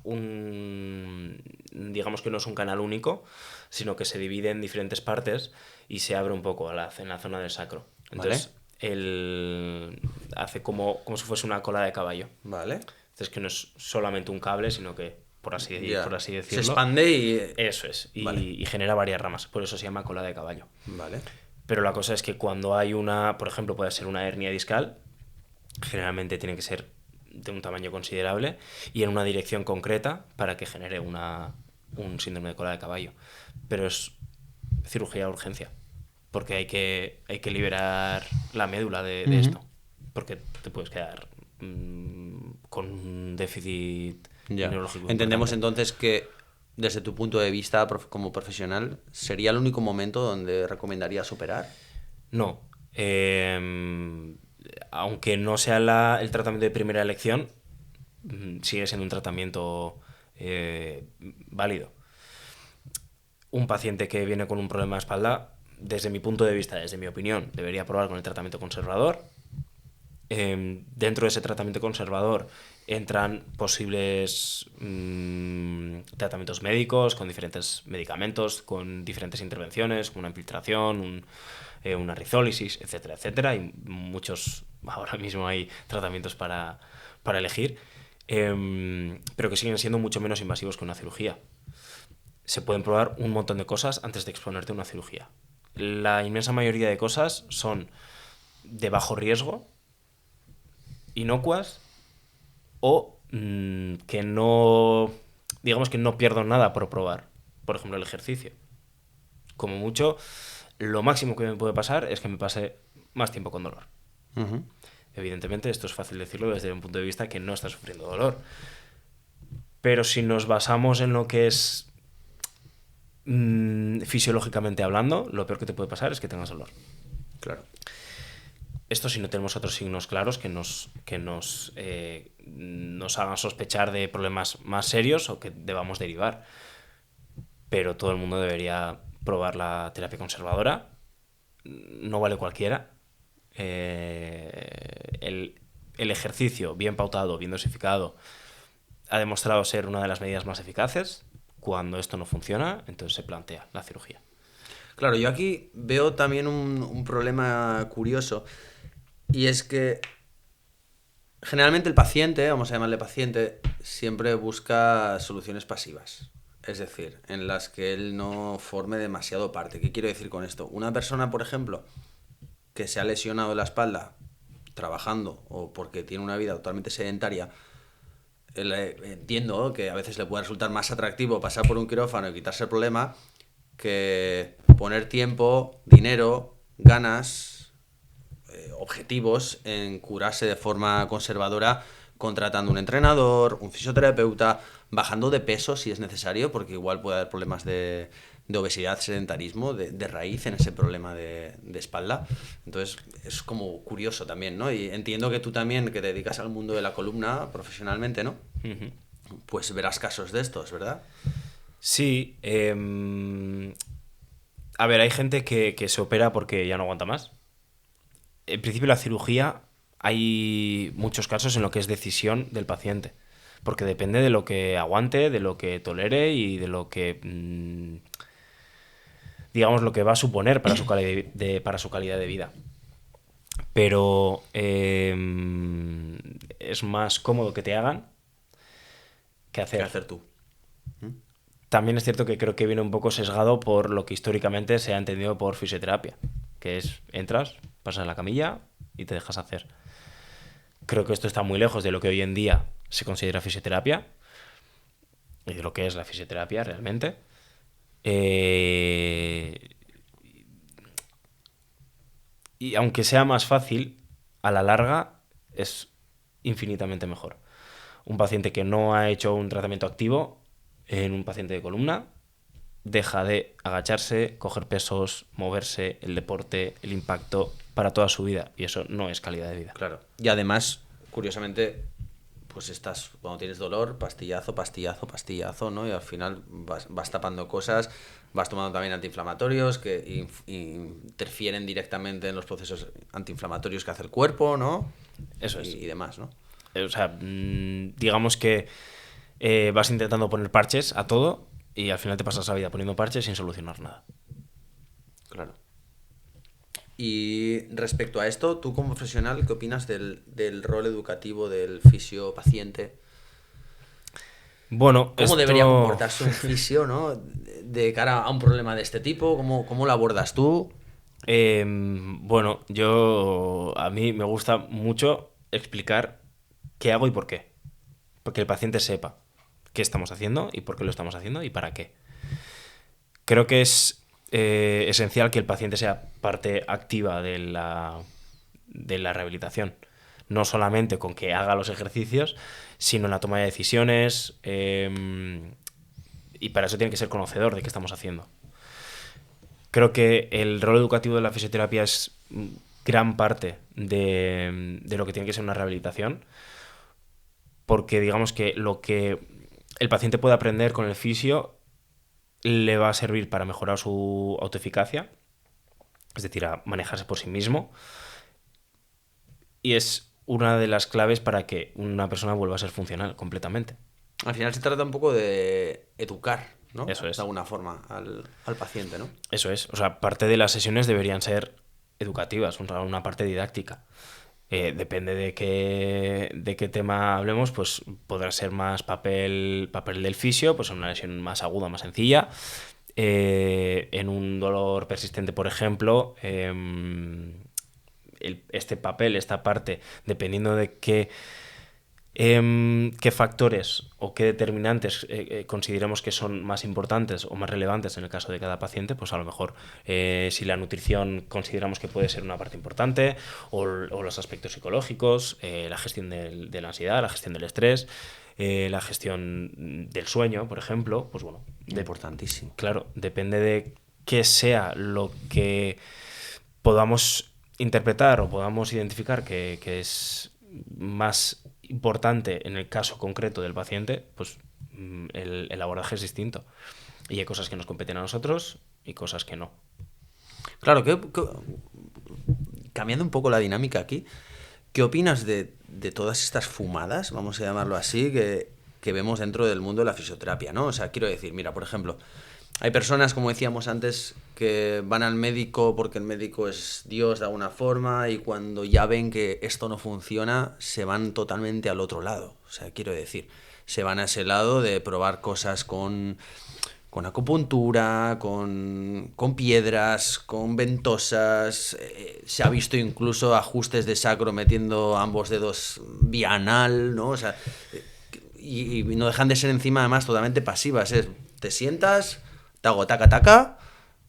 digamos que no es un canal único, sino que se divide en diferentes partes y se abre un poco en la zona del sacro. Entonces, ¿vale? Hace como si fuese una cola de caballo. Vale. Entonces, que no es solamente un cable, sino que, por así decirlo... Se expande y... Eso es, vale. y genera varias ramas. Por eso se llama cola de caballo. Vale. Pero la cosa es que cuando hay por ejemplo, puede ser una hernia discal, generalmente tiene que ser de un tamaño considerable y en una dirección concreta para que genere un síndrome de cola de caballo. Pero es cirugía de urgencia, porque hay que liberar la médula de esto, porque te puedes quedar con un déficit neurológico. Entendemos entonces que desde tu punto de vista como profesional, ¿sería el único momento donde recomendarías operar? No. Aunque no sea el tratamiento de primera elección, sigue siendo un tratamiento válido. Un paciente que viene con un problema de espalda, desde mi punto de vista, desde mi opinión, debería probar con el tratamiento conservador. Dentro de ese tratamiento conservador entran posibles tratamientos médicos con diferentes medicamentos, con diferentes intervenciones, como una infiltración, una rizólisis, etcétera, etcétera. Y ahora mismo hay tratamientos para elegir, pero que siguen siendo mucho menos invasivos que una cirugía. Se pueden probar un montón de cosas antes de exponerte a una cirugía. La inmensa mayoría de cosas son de bajo riesgo, inocuas o que no, digamos que no pierdo nada por probar. Por ejemplo, el ejercicio. Como mucho, lo máximo que me puede pasar es que me pase más tiempo con dolor. Uh-huh. Evidentemente, esto es fácil decirlo desde un punto de vista que no está sufriendo dolor. Pero si nos basamos en lo que es fisiológicamente hablando, lo peor que te puede pasar es que tengas dolor. Claro. Esto si no tenemos otros signos claros que nos hagan sospechar de problemas más serios o que debamos derivar. Pero todo el mundo debería probar la terapia conservadora. No vale cualquiera. El ejercicio bien pautado, bien dosificado, ha demostrado ser una de las medidas más eficaces. Cuando esto no funciona, entonces se plantea la cirugía. Claro, yo aquí veo también un problema curioso, y es que generalmente el paciente, vamos a llamarle paciente, siempre busca soluciones pasivas. Es decir, en las que él no forme demasiado parte. ¿Qué quiero decir con esto? Una persona, por ejemplo, que se ha lesionado la espalda trabajando o porque tiene una vida totalmente sedentaria, entiendo que a veces le puede resultar más atractivo pasar por un quirófano y quitarse el problema que poner tiempo, dinero, ganas, objetivos en curarse de forma conservadora contratando un entrenador, un fisioterapeuta, bajando de peso si es necesario, porque igual puede haber problemas de obesidad, sedentarismo, de raíz en ese problema de espalda. Entonces es como curioso también, ¿no? Y entiendo que tú también, que te dedicas al mundo de la columna profesionalmente, ¿no? Uh-huh. Pues verás casos de estos, ¿verdad? Sí. A ver, hay gente que se opera porque ya no aguanta más. En principio la cirugía, hay muchos casos en lo que es decisión del paciente, porque depende de lo que aguante, de lo que tolere y de lo que digamos lo que va a suponer para su calidad de vida. Pero es más cómodo que te hagan que hacer tú. También es cierto que creo que viene un poco sesgado por lo que históricamente se ha entendido por fisioterapia, que es entras, pasas la camilla y te dejas hacer. Creo que esto está muy lejos de lo que hoy en día se considera fisioterapia y de lo que es la fisioterapia realmente. Y aunque sea más fácil, a la larga es infinitamente mejor. Un paciente que no ha hecho un tratamiento activo en un paciente de columna deja de agacharse, coger pesos, moverse, el deporte, el impacto para toda su vida. Y eso no es calidad de vida. Claro. Y además, curiosamente, pues cuando tienes dolor, pastillazo, pastillazo, pastillazo, ¿no? Y al final vas tapando cosas, vas tomando también antiinflamatorios que interfieren directamente en los procesos antiinflamatorios que hace el cuerpo, ¿no? Eso es. Y demás, ¿no? O sea, digamos que vas intentando poner parches a todo y al final te pasas la vida poniendo parches sin solucionar nada. Claro. Y respecto a esto, tú como profesional, ¿qué opinas del rol educativo del fisio-paciente? Bueno, ¿Cómo debería comportarse un fisio, ¿no? De cara a un problema de este tipo? ¿Cómo lo abordas tú? Bueno, a mí me gusta mucho explicar qué hago y por qué. Porque el paciente sepa qué estamos haciendo y por qué lo estamos haciendo y para qué. Creo que es esencial que el paciente sea parte activa de la rehabilitación. No solamente con que haga los ejercicios, sino en la toma de decisiones. Y para eso tiene que ser conocedor de qué estamos haciendo. Creo que el rol educativo de la fisioterapia es gran parte de lo que tiene que ser una rehabilitación, porque digamos que lo que el paciente puede aprender con el fisio le va a servir para mejorar su autoeficacia, es decir, a manejarse por sí mismo, y es una de las claves para que una persona vuelva a ser funcional completamente. Al final se trata un poco de educar, ¿no? Eso es. De alguna forma al paciente, ¿no? Eso es. O sea, parte de las sesiones deberían ser educativas, una parte didáctica. Depende de qué tema hablemos, pues podrá ser más papel del fisio, pues en una lesión más aguda, más sencilla. En un dolor persistente, por ejemplo, esta parte, dependiendo de qué factores o qué determinantes consideremos que son más importantes o más relevantes en el caso de cada paciente, pues a lo mejor si la nutrición consideramos que puede ser una parte importante o los aspectos psicológicos, la gestión de la ansiedad, la gestión del estrés, la gestión del sueño, por ejemplo, pues bueno. Importantísimo. Claro, depende de qué sea lo que podamos interpretar o podamos identificar que es más importante en el caso concreto del paciente, pues el abordaje es distinto. Y hay cosas que nos competen a nosotros y cosas que no. Claro, cambiando un poco la dinámica aquí, ¿qué opinas de todas estas fumadas, vamos a llamarlo así, que vemos dentro del mundo de la fisioterapia, ¿no? O sea, quiero decir, mira, por ejemplo, hay personas, como decíamos antes, que van al médico porque el médico es Dios de alguna forma y cuando ya ven que esto no funciona, se van totalmente al otro lado. O sea, quiero decir, se van a ese lado de probar cosas con acupuntura, con piedras, con ventosas. Se ha visto incluso ajustes de sacro metiendo ambos dedos vía anal, ¿no? O sea, y no dejan de ser encima además totalmente pasivas. Te sientas, te hago taca taca,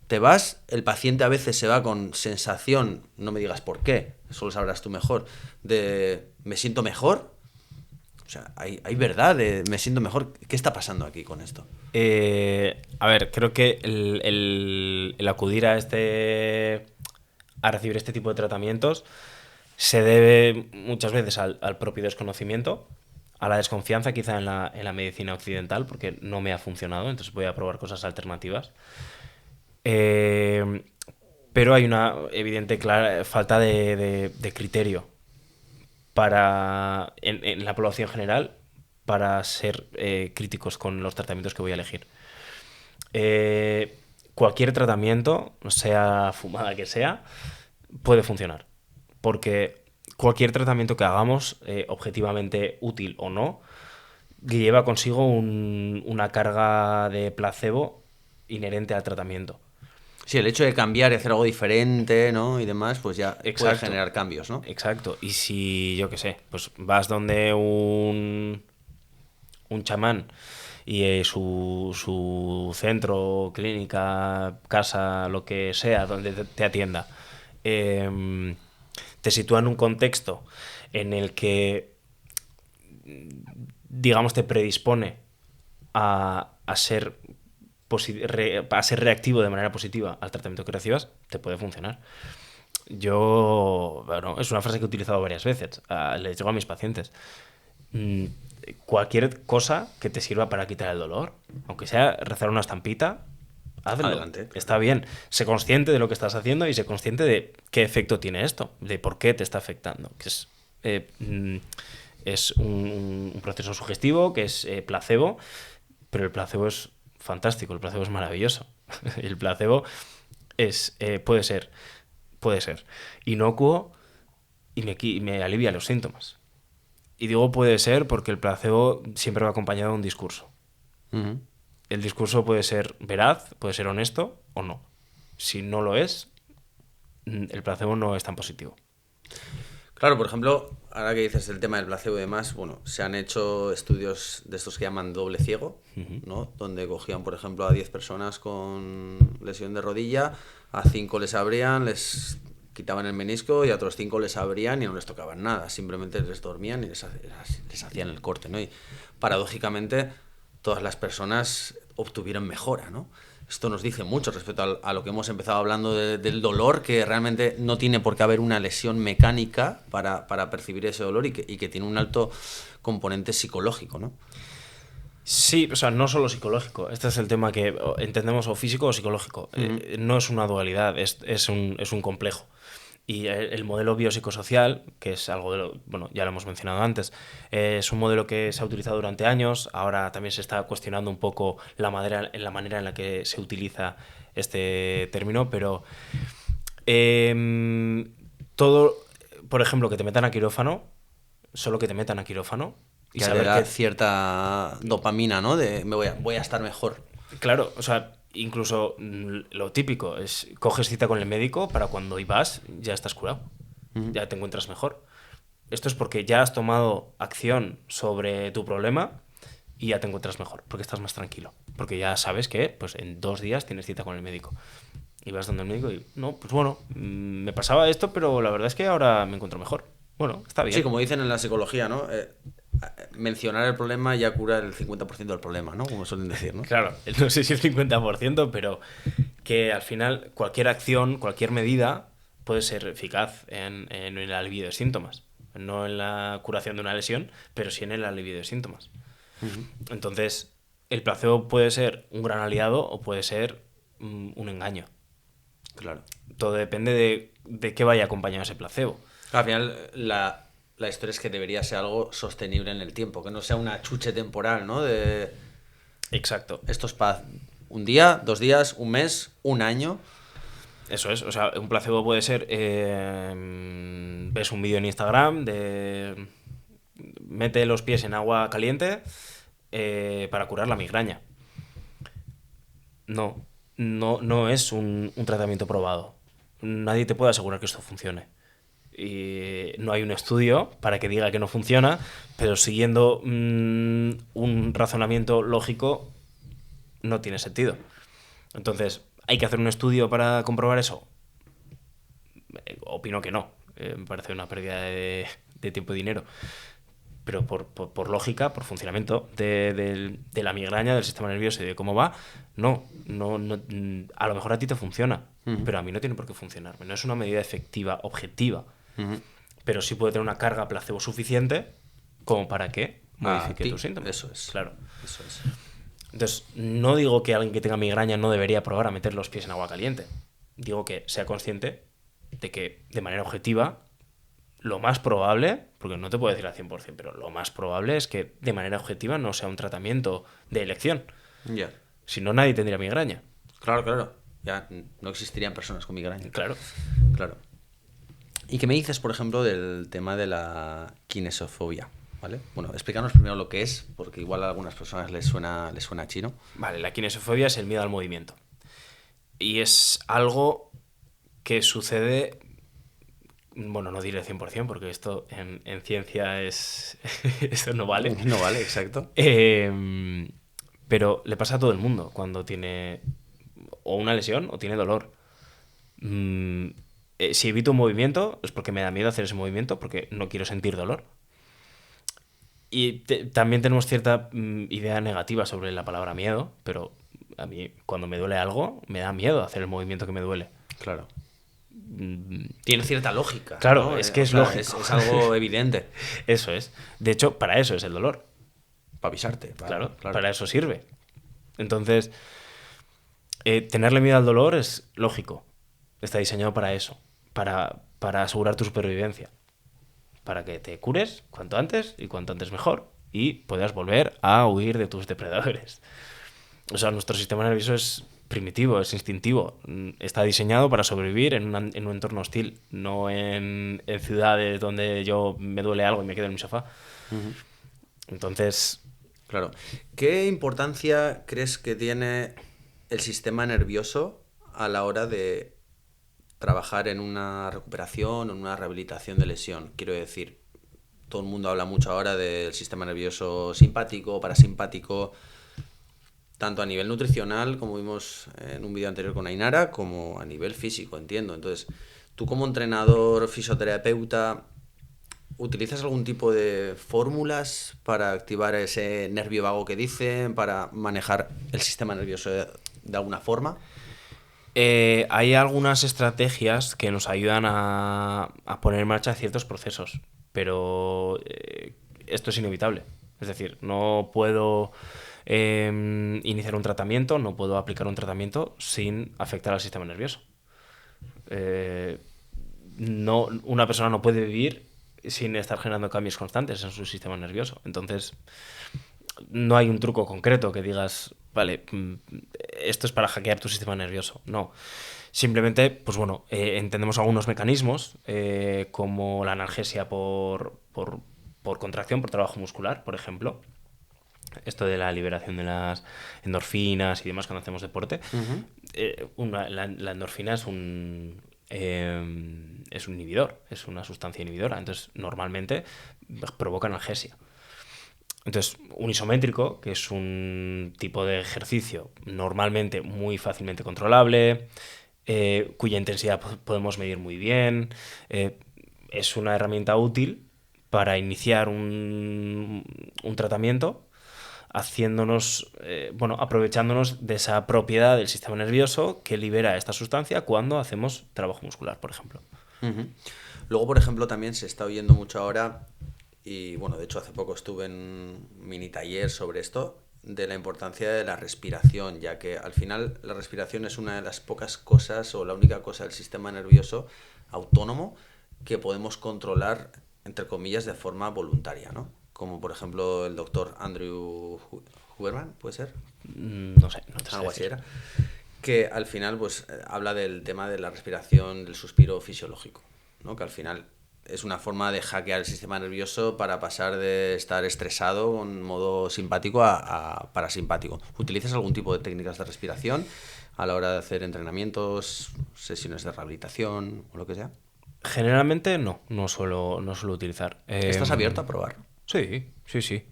te vas, el paciente a veces se va con sensación, no me digas por qué, eso lo sabrás tú mejor, de me siento mejor. O sea, hay verdad de me siento mejor. ¿Qué está pasando aquí con esto? A ver, creo que el acudir a recibir este tipo de tratamientos se debe muchas veces al propio desconocimiento, a la desconfianza quizá en la medicina occidental, porque no me ha funcionado, entonces voy a probar cosas alternativas. Pero hay una evidente clara falta de criterio en la población general para ser críticos con los tratamientos que voy a elegir. Cualquier tratamiento, sea fumada que sea, puede funcionar, porque cualquier tratamiento que hagamos, objetivamente útil o no, lleva consigo una carga de placebo inherente al tratamiento. Sí, el hecho de cambiar y hacer algo diferente, ¿no? Y demás, pues ya puede Exacto. generar cambios, ¿no? Exacto. Y si, yo qué sé, pues vas donde un chamán y su centro, clínica, casa, lo que sea, donde te atienda, em, te sitúa en un contexto en el que, digamos, te predispone a ser a ser reactivo de manera positiva al tratamiento que recibas, te puede funcionar. Bueno, es una frase que he utilizado varias veces. Les digo a mis pacientes: mm, cualquier cosa que te sirva para quitar el dolor, aunque sea rezar una estampita, hazlo. Adelante. Está bien. Sé consciente de lo que estás haciendo y sé consciente de qué efecto tiene esto, de por qué te está afectando. Que es un proceso sugestivo, que es placebo, pero el placebo es fantástico, el placebo es maravilloso. El placebo puede ser inocuo y me alivia los síntomas. Y digo puede ser porque el placebo siempre va acompañado de un discurso. Ujú. El discurso puede ser veraz, puede ser honesto o no. Si no lo es, el placebo no es tan positivo. Claro, por ejemplo, ahora que dices el tema del placebo y demás, bueno, se han hecho estudios de estos que llaman doble ciego, ¿no? Donde cogían, por ejemplo, a 10 personas con lesión de rodilla, a 5 les abrían, les quitaban el menisco y a otros 5 les abrían y no les tocaban nada, simplemente les dormían y les hacían el corte, ¿no? Y paradójicamente todas las personas obtuvieron mejora, ¿no? Esto nos dice mucho respecto a lo que hemos empezado hablando del dolor, que realmente no tiene por qué haber una lesión mecánica para percibir ese dolor y que tiene un alto componente psicológico, ¿no? Sí, o sea, no solo psicológico. Este es el tema que entendemos, o físico o psicológico. No es una dualidad, es un complejo. Y el modelo biopsicosocial, que es algo bueno, ya lo hemos mencionado antes, es un modelo que se ha utilizado durante años. Ahora también se está cuestionando un poco la manera en la que se utiliza este término, pero todo, por ejemplo, que te metan a quirófano, solo que te metan a quirófano y Que te saber da que, cierta dopamina, ¿no? De voy a estar mejor. claro, o sea, incluso lo típico es coges cita con el médico para cuando vas ya estás curado, ya te encuentras mejor. Esto es porque ya has tomado acción sobre tu problema y ya te encuentras mejor, porque estás más tranquilo, porque ya sabes que pues en 2 días tienes cita con el médico. Y vas donde el médico y, no, pues bueno, me pasaba esto, pero la verdad es que ahora me encuentro mejor. Bueno, está Sí, bien. como dicen en la psicología, ¿no? Mencionar el problema ya cura el 50% del problema, ¿no? Como suelen decir, ¿no? Claro, no sé si el 50%, pero que al final cualquier acción, cualquier medida puede ser eficaz en el alivio de síntomas. No en la curación de una lesión, pero sí en el alivio de síntomas. Entonces, el placebo puede ser un gran aliado o puede ser un engaño. Claro. Todo depende de qué vaya acompañado ese placebo. Al final, la historia es que debería ser algo sostenible en el tiempo, que no sea una chuche temporal, ¿no? De Exacto. esto es para un día, 2 días, un mes, un año. Eso es, o sea, un placebo puede ser, ves un vídeo en Instagram de mete los pies en agua caliente para curar la migraña. No es un tratamiento probado. Nadie te puede asegurar que esto funcione. Y no hay un estudio para que diga que no funciona, pero siguiendo un razonamiento lógico no tiene sentido. Entonces, ¿hay que hacer un estudio para comprobar eso? Opino que no. Me parece una pérdida de tiempo y dinero. Pero por lógica, por funcionamiento de la migraña, del sistema nervioso y de cómo va, no, a lo mejor a ti te funciona, pero a mí no tiene por qué funcionarme. No es una medida efectiva, objetiva, pero sí puede tener una carga placebo suficiente como para que modifique tus síntomas. Eso es. Claro. Eso es. Entonces, no digo que alguien que tenga migraña no debería probar a meter los pies en agua caliente. Digo que sea consciente de que, de manera objetiva, lo más probable, porque no te puedo decir al 100%, pero lo más probable es que de manera objetiva no sea un tratamiento de elección. Ya. Si no, nadie tendría migraña. Claro, claro. Ya no existirían personas con migraña. Claro. Claro. ¿Y qué me dices, por ejemplo, del tema de la kinesiofobia? ¿Vale? Bueno, explícanos primero lo que es, porque igual a algunas personas les suena chino. Vale, la kinesiofobia es el miedo al movimiento. Y es algo que sucede, bueno, no diré 100% porque esto en ciencia es esto no vale. No vale, exacto. Pero le pasa a todo el mundo cuando tiene o una lesión o tiene dolor. Mm, si evito un movimiento es porque me da miedo hacer ese movimiento porque no quiero sentir dolor. Y también tenemos cierta idea negativa sobre la palabra miedo, pero a mí cuando me duele algo me da miedo hacer el movimiento que me duele. Claro. Tiene cierta lógica. Claro, ¿no? es que O es sea, lógico. es algo evidente. Eso es. De hecho, para eso es el dolor. Para avisarte. Claro, Claro. para eso sirve. Entonces, tenerle miedo al dolor es lógico. Está diseñado para eso, para asegurar tu supervivencia. Para que te cures cuanto antes mejor y puedas volver a huir de tus depredadores. O sea, nuestro sistema nervioso es primitivo, es instintivo. Está diseñado para sobrevivir en un entorno hostil, no en ciudades donde yo me duele algo y me quedo en mi sofá. Ujú. Entonces, Claro. ¿Qué importancia crees que tiene el sistema nervioso a la hora de trabajar en una recuperación o en una rehabilitación de lesión? Quiero decir, todo el mundo habla mucho ahora del sistema nervioso simpático, parasimpático, tanto a nivel nutricional, como vimos en un vídeo anterior con Ainara, como a nivel físico, entiendo. Entonces, tú como entrenador, fisioterapeuta, ¿utilizas algún tipo de fórmulas para activar ese nervio vago que dicen, para manejar el sistema nervioso de alguna forma? hay algunas estrategias que nos ayudan a poner en marcha ciertos procesos, pero esto es inevitable. Es decir, no puedo iniciar un tratamiento, no puedo aplicar un tratamiento sin afectar al sistema nervioso. Eh, no, una persona no puede vivir sin estar generando cambios constantes en su sistema nervioso. Entonces, no hay un truco concreto que digas, vale, esto es para hackear tu sistema nervioso. No. Simplemente, pues bueno, entendemos algunos mecanismos, como la analgesia por contracción, por trabajo muscular, por ejemplo. Esto de la liberación de las endorfinas y demás cuando hacemos deporte. Ujú. La endorfina es un inhibidor, es una sustancia inhibidora. Entonces, normalmente provoca analgesia. Entonces, un isométrico, que es un tipo de ejercicio normalmente muy fácilmente controlable, cuya intensidad podemos medir muy bien, es una herramienta útil para iniciar un tratamiento haciéndonos, bueno, aprovechándonos de esa propiedad del sistema nervioso que libera esta sustancia cuando hacemos trabajo muscular, por ejemplo. Ujú. Luego, por ejemplo, también se está oyendo mucho ahora, y bueno, de hecho hace poco estuve en un mini taller sobre esto, de la importancia de la respiración, ya que al final la respiración es una de las pocas cosas o la única cosa del sistema nervioso autónomo que podemos controlar, entre comillas, de forma voluntaria, ¿no? Como por ejemplo el doctor Andrew Huberman, ¿puede ser? No sé, no te sé Algo así decir. era. Que al final pues habla del tema de la respiración, del suspiro fisiológico, ¿no? Que al final es una forma de hackear el sistema nervioso para pasar de estar estresado en modo simpático a parasimpático. ¿Utilizas algún tipo de técnicas de respiración a la hora de hacer entrenamientos, sesiones de rehabilitación o lo que sea? Generalmente no suelo utilizar. ¿Estás abierto a probar? Sí, sí, sí.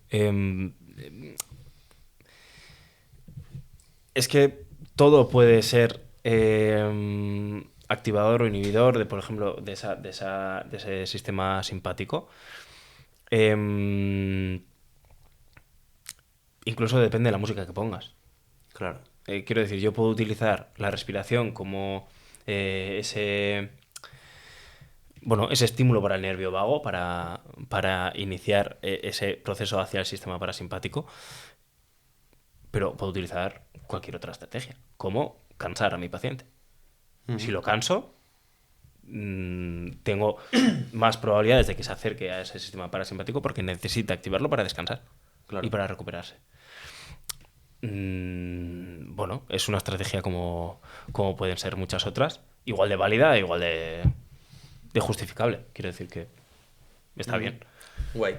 Es que todo puede ser activador o inhibidor de, por ejemplo, de ese sistema simpático. Em, incluso depende de la música que pongas. Claro. Quiero decir, yo puedo utilizar la respiración como ese, bueno, ese estímulo para el nervio vago, para iniciar ese proceso hacia el sistema parasimpático, pero puedo utilizar cualquier otra estrategia, como cansar a mi paciente. Si Ujú. lo canso, tengo más probabilidades de que se acerque a ese sistema parasimpático porque necesita activarlo para descansar y Claro. para recuperarse. Bueno, es una estrategia como pueden ser muchas otras, igual de válida, igual de justificable. Quiero decir que está Ujú. bien. Guay.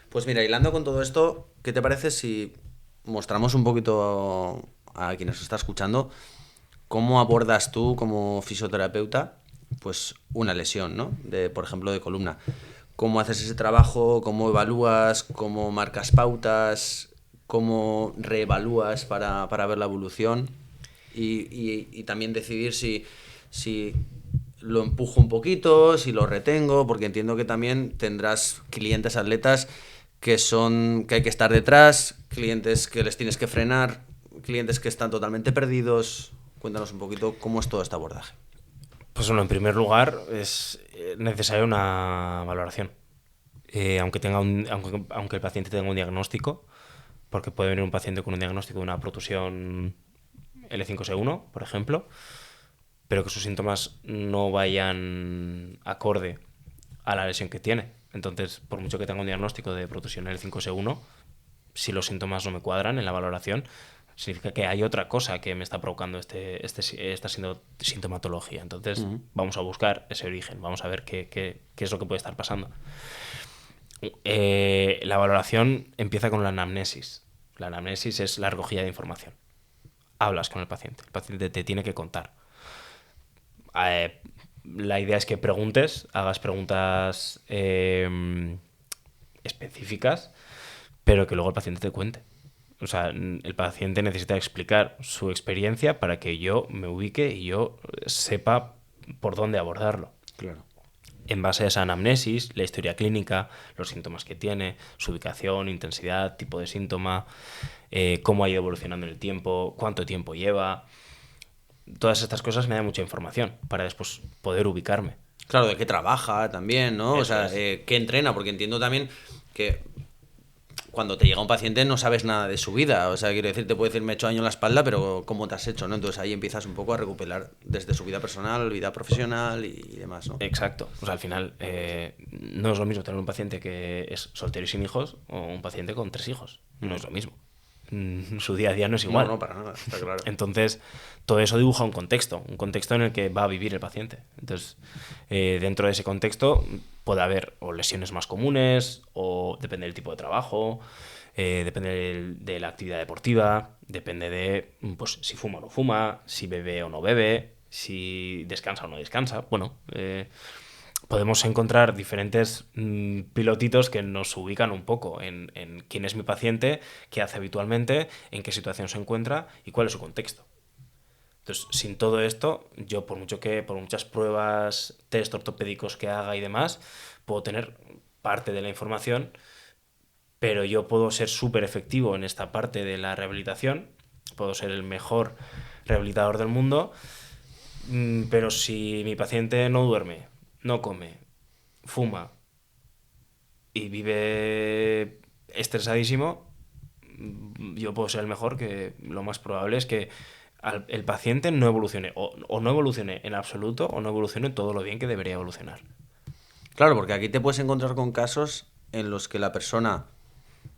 Pues mira, hilando con todo esto, ¿qué te parece si mostramos un poquito a quienes nos está escuchando ¿cómo abordas tú como fisioterapeuta pues una lesión, ¿no? Por ejemplo, de columna. ¿Cómo haces ese trabajo? ¿Cómo evalúas? ¿Cómo marcas pautas? ¿Cómo reevalúas para ver la evolución? Y también decidir si lo empujo un poquito, si lo retengo, porque entiendo que también tendrás clientes atletas que hay que estar detrás, clientes que les tienes que frenar, clientes que están totalmente perdidos. Cuéntanos un poquito cómo es todo este abordaje. Pues bueno, en primer lugar es necesaria una valoración. Aunque el paciente tenga un diagnóstico, porque puede venir un paciente con un diagnóstico de una protusión L5S1, por ejemplo, pero que sus síntomas no vayan acorde a la lesión que tiene. Entonces, por mucho que tenga un diagnóstico de protusión L5S1, si los síntomas no me cuadran en la valoración, significa que hay otra cosa que me está provocando esta sintomatología. Entonces, vamos a buscar ese origen, vamos a ver qué es lo que puede estar pasando. La valoración empieza con la anamnesis. La anamnesis es la recogida de información. Hablas con el paciente te tiene que contar. La idea es que preguntes, hagas preguntas específicas, pero que luego el paciente te cuente. O sea, el paciente necesita explicar su experiencia para que yo me ubique y yo sepa por dónde abordarlo. Claro. En base a esa anamnesis, la historia clínica, los síntomas que tiene, su ubicación, intensidad, tipo de síntoma, cómo ha ido evolucionando en el tiempo, cuánto tiempo lleva. Todas estas cosas me dan mucha información para después poder ubicarme. Claro, de qué trabaja también, ¿no? Eso o sea, es. qué entrena, porque entiendo también que cuando te llega un paciente no sabes nada de su vida. O sea, quiero decir, te puede decir, me he hecho daño en la espalda, pero ¿cómo te has hecho, no? Entonces ahí empiezas un poco a recuperar desde su vida personal, vida profesional y demás, ¿no? Exacto. O sea, al final no es lo mismo tener un paciente que es soltero y sin hijos o un paciente con 3 hijos. No es lo mismo. Su día a día no es igual. No, para nada, está claro. Entonces, todo eso dibuja un contexto en el que va a vivir el paciente. Entonces, dentro de ese contexto puede haber o lesiones más comunes, o depende del tipo de trabajo, depende de la actividad deportiva, depende de pues, si fuma o no fuma, si bebe o no bebe, si descansa o no descansa. Bueno, podemos encontrar diferentes pilotitos que nos ubican un poco en quién es mi paciente, qué hace habitualmente, en qué situación se encuentra y cuál es su contexto. Entonces, sin todo esto, yo por muchas pruebas, test ortopédicos que haga y demás, puedo tener parte de la información, pero yo puedo ser súper efectivo en esta parte de la rehabilitación, puedo ser el mejor rehabilitador del mundo, pero si mi paciente no duerme, no come, fuma y vive estresadísimo, yo puedo ser el mejor, que lo más probable es que el paciente no evolucione o no evolucione en absoluto o no evolucione todo lo bien que debería evolucionar. Claro, porque aquí te puedes encontrar con casos en los que la persona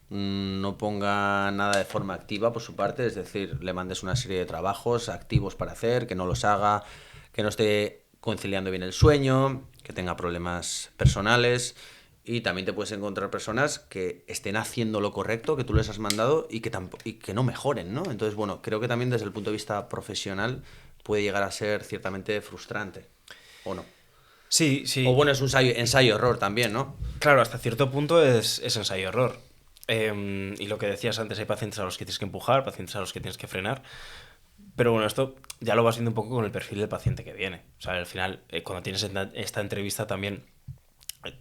no ponga nada de forma activa por su parte, es decir, le mandes una serie de trabajos activos para hacer, que no los haga, que no esté conciliando bien el sueño, que tenga problemas personales, y también te puedes encontrar personas que estén haciendo lo correcto, que tú les has mandado y que no mejoren, ¿no? Entonces, bueno, creo que también desde el punto de vista profesional puede llegar a ser ciertamente frustrante, ¿o no? Sí, sí. O bueno, es un ensayo-error también, ¿no? Claro, hasta cierto punto es ensayo-error. Y lo que decías antes, hay pacientes a los que tienes que empujar, pacientes a los que tienes que frenar. Pero bueno, esto ya lo vas viendo un poco con el perfil del paciente que viene. O sea, al final, cuando tienes esta entrevista también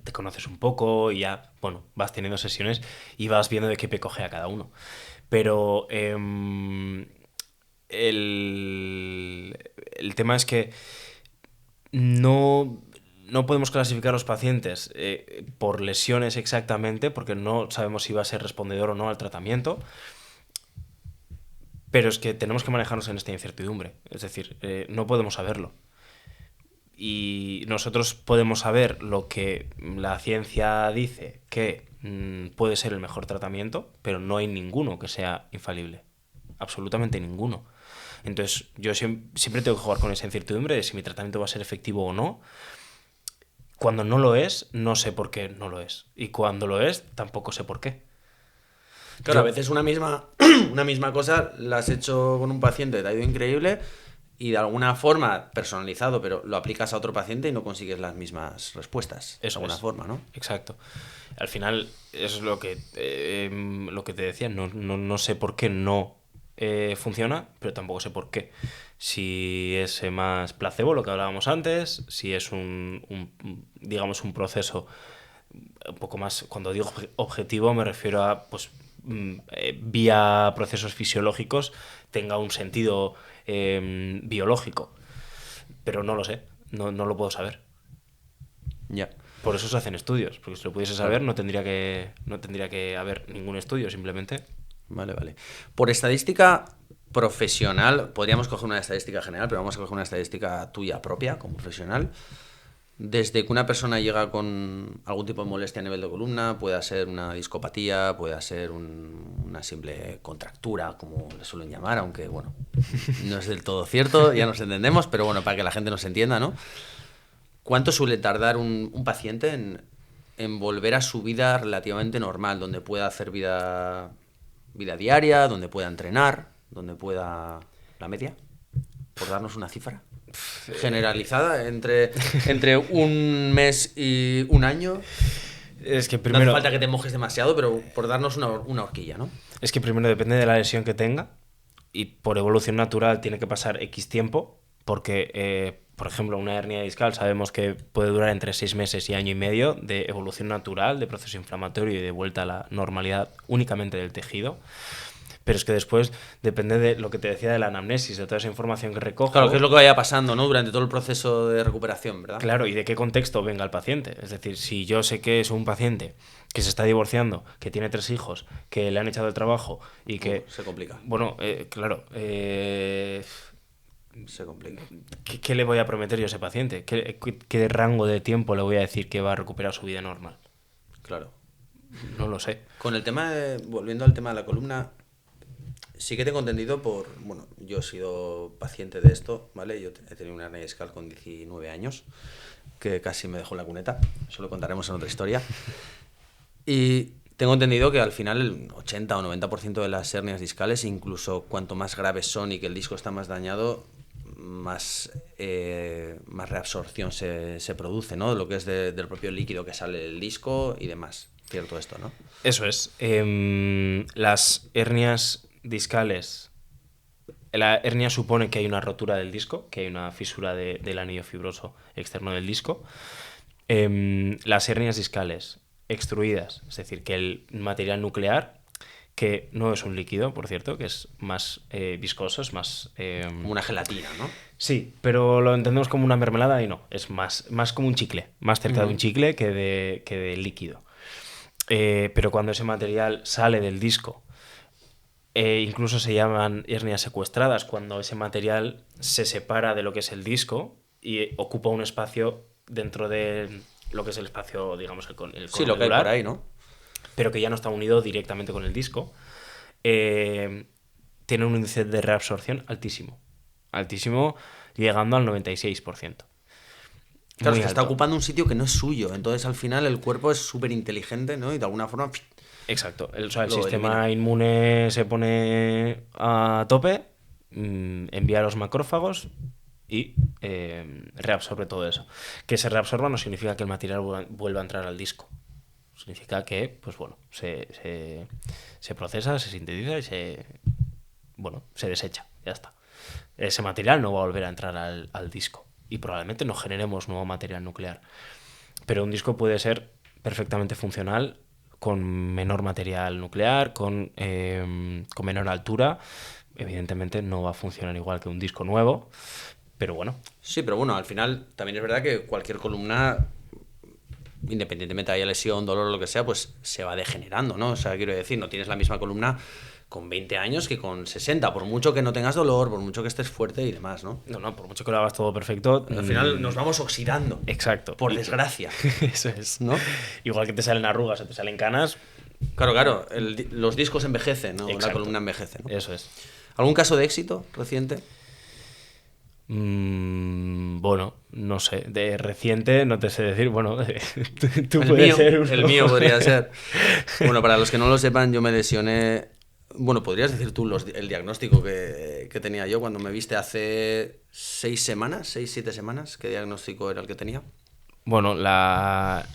te conoces un poco y ya, bueno, vas teniendo sesiones y vas viendo de qué pie coge a cada uno. Pero el tema es que no podemos clasificar a los pacientes por lesiones exactamente, porque no sabemos si va a ser respondedor o no al tratamiento. Pero es que tenemos que manejarnos en esta incertidumbre. Es decir, no podemos saberlo. Y nosotros podemos saber lo que la ciencia dice que puede ser el mejor tratamiento, pero no hay ninguno que sea infalible. Absolutamente ninguno. Entonces, yo siempre tengo que jugar con esa incertidumbre de si mi tratamiento va a ser efectivo o no. Cuando no lo es, no sé por qué no lo es. Y cuando lo es, tampoco sé por qué. Claro, a veces una misma cosa la has hecho con un paciente, te ha ido increíble, y de alguna forma personalizado, pero lo aplicas a otro paciente y no consigues las mismas respuestas. Eso de alguna es. forma, ¿no? Exacto. Al final, eso es lo que te decía. No sé por qué no funciona, pero tampoco sé por qué. Si es más placebo, lo que hablábamos antes, si es digamos, un proceso un poco más, cuando digo objetivo me refiero a, pues, vía procesos fisiológicos tenga un sentido biológico. Pero no lo sé, no lo puedo saber. Ya. Por eso se hacen estudios, porque si lo pudiese saber no tendría que haber ningún estudio, simplemente. Vale, vale. Por estadística profesional, podríamos coger una estadística general, pero vamos a coger una estadística tuya propia como profesional. Desde que una persona llega con algún tipo de molestia a nivel de columna, puede ser una discopatía, puede ser una simple contractura, como le suelen llamar, aunque bueno, no es del todo cierto, ya nos entendemos, pero bueno, para que la gente nos entienda, ¿no? ¿Cuánto suele tardar un paciente en volver a su vida relativamente normal, donde pueda hacer vida diaria, donde pueda entrenar, donde pueda... ¿La media? Por darnos una cifra generalizada entre un mes y un año. Es que No primero, hace falta que te mojes demasiado, pero por darnos una horquilla, ¿no? es que primero depende de la lesión que tenga y por evolución natural tiene que pasar X tiempo porque, por ejemplo, una hernia discal sabemos que puede durar entre 6 meses y año y medio de evolución natural, de proceso inflamatorio y de vuelta a la normalidad únicamente del tejido. Pero es que después depende de lo que te decía de la anamnesis, de toda esa información que recojo. Claro, que es lo que vaya pasando, ¿no? Durante todo el proceso de recuperación, ¿verdad? Claro, y de qué contexto venga el paciente. Es decir, si yo sé que es un paciente que se está divorciando, que tiene 3 hijos, que le han echado el trabajo y que... Se complica. Bueno, claro. Se complica. ¿Qué le voy a prometer yo a ese paciente? ¿Qué rango de tiempo le voy a decir que va a recuperar su vida normal? Claro. No lo sé. Con el tema volviendo al tema de la columna, sí que tengo entendido bueno, yo he sido paciente de esto, ¿vale? Yo he tenido una hernia discal con 19 años, que casi me dejó en la cuneta, eso lo contaremos en otra historia. Y tengo entendido que al final el 80 o 90% de las hernias discales, incluso cuanto más graves son y que el disco está más dañado, más reabsorción se produce, ¿no? Lo que es del propio líquido que sale del disco y demás. Cierto esto, ¿no? Eso es. Las hernias discales. La hernia supone que hay una rotura del disco, que hay una fisura del anillo fibroso externo del disco. Las hernias discales extruidas, es decir, que el material nuclear, que no es un líquido, por cierto, que es más viscoso, es más... Como una gelatina, ¿no? Sí, pero lo entendemos como una mermelada y no, es más como un chicle, más cerca de un chicle que de líquido. Pero cuando ese material sale del disco, incluso se llaman hernias secuestradas, cuando ese material se separa de lo que es el disco y ocupa un espacio dentro de lo que es el espacio, digamos, el sí, lo que hay por ahí, ¿no? Pero que ya no está unido directamente con el disco, tiene un índice de reabsorción altísimo, llegando al 96%. Claro, es que está ocupando un sitio que no es suyo, entonces al final el cuerpo es súper inteligente, ¿no? Y de alguna forma... Exacto, el sistema inmune se pone a tope, envía a los macrófagos y reabsorbe todo eso. Que se reabsorba no significa que el material vuelva a entrar al disco. Significa que, pues bueno, se procesa, se sintetiza y se desecha, ya está. Ese material no va a volver a entrar al disco y probablemente no generemos nuevo material nuclear. Pero un disco puede ser perfectamente funcional con menor material nuclear, con menor altura. Evidentemente no va a funcionar igual que un disco nuevo, pero bueno. Sí, pero bueno, al final también es verdad que cualquier columna, independientemente de haya lesión, dolor o lo que sea, pues se va degenerando, ¿no? O sea, quiero decir, no tienes la misma columna con 20 años que con 60, por mucho que no tengas dolor, por mucho que estés fuerte y demás, ¿no? No, por mucho que lo hagas todo perfecto. Al final nos vamos oxidando. Exacto. Por desgracia. Eso es. ¿No? Igual que te salen arrugas o te salen canas. Claro, los discos envejecen, ¿no? Exacto. La columna envejece, ¿no? Eso es. ¿Algún caso de éxito reciente? Bueno, no sé, de reciente no te sé decir, bueno, tú El puedes mío, ser uno. El mío podría ser. Bueno, para los que no lo sepan, yo me lesioné Bueno, podrías decir tú el diagnóstico que tenía yo cuando me viste hace 7 semanas, ¿qué diagnóstico era el que tenía? Bueno, la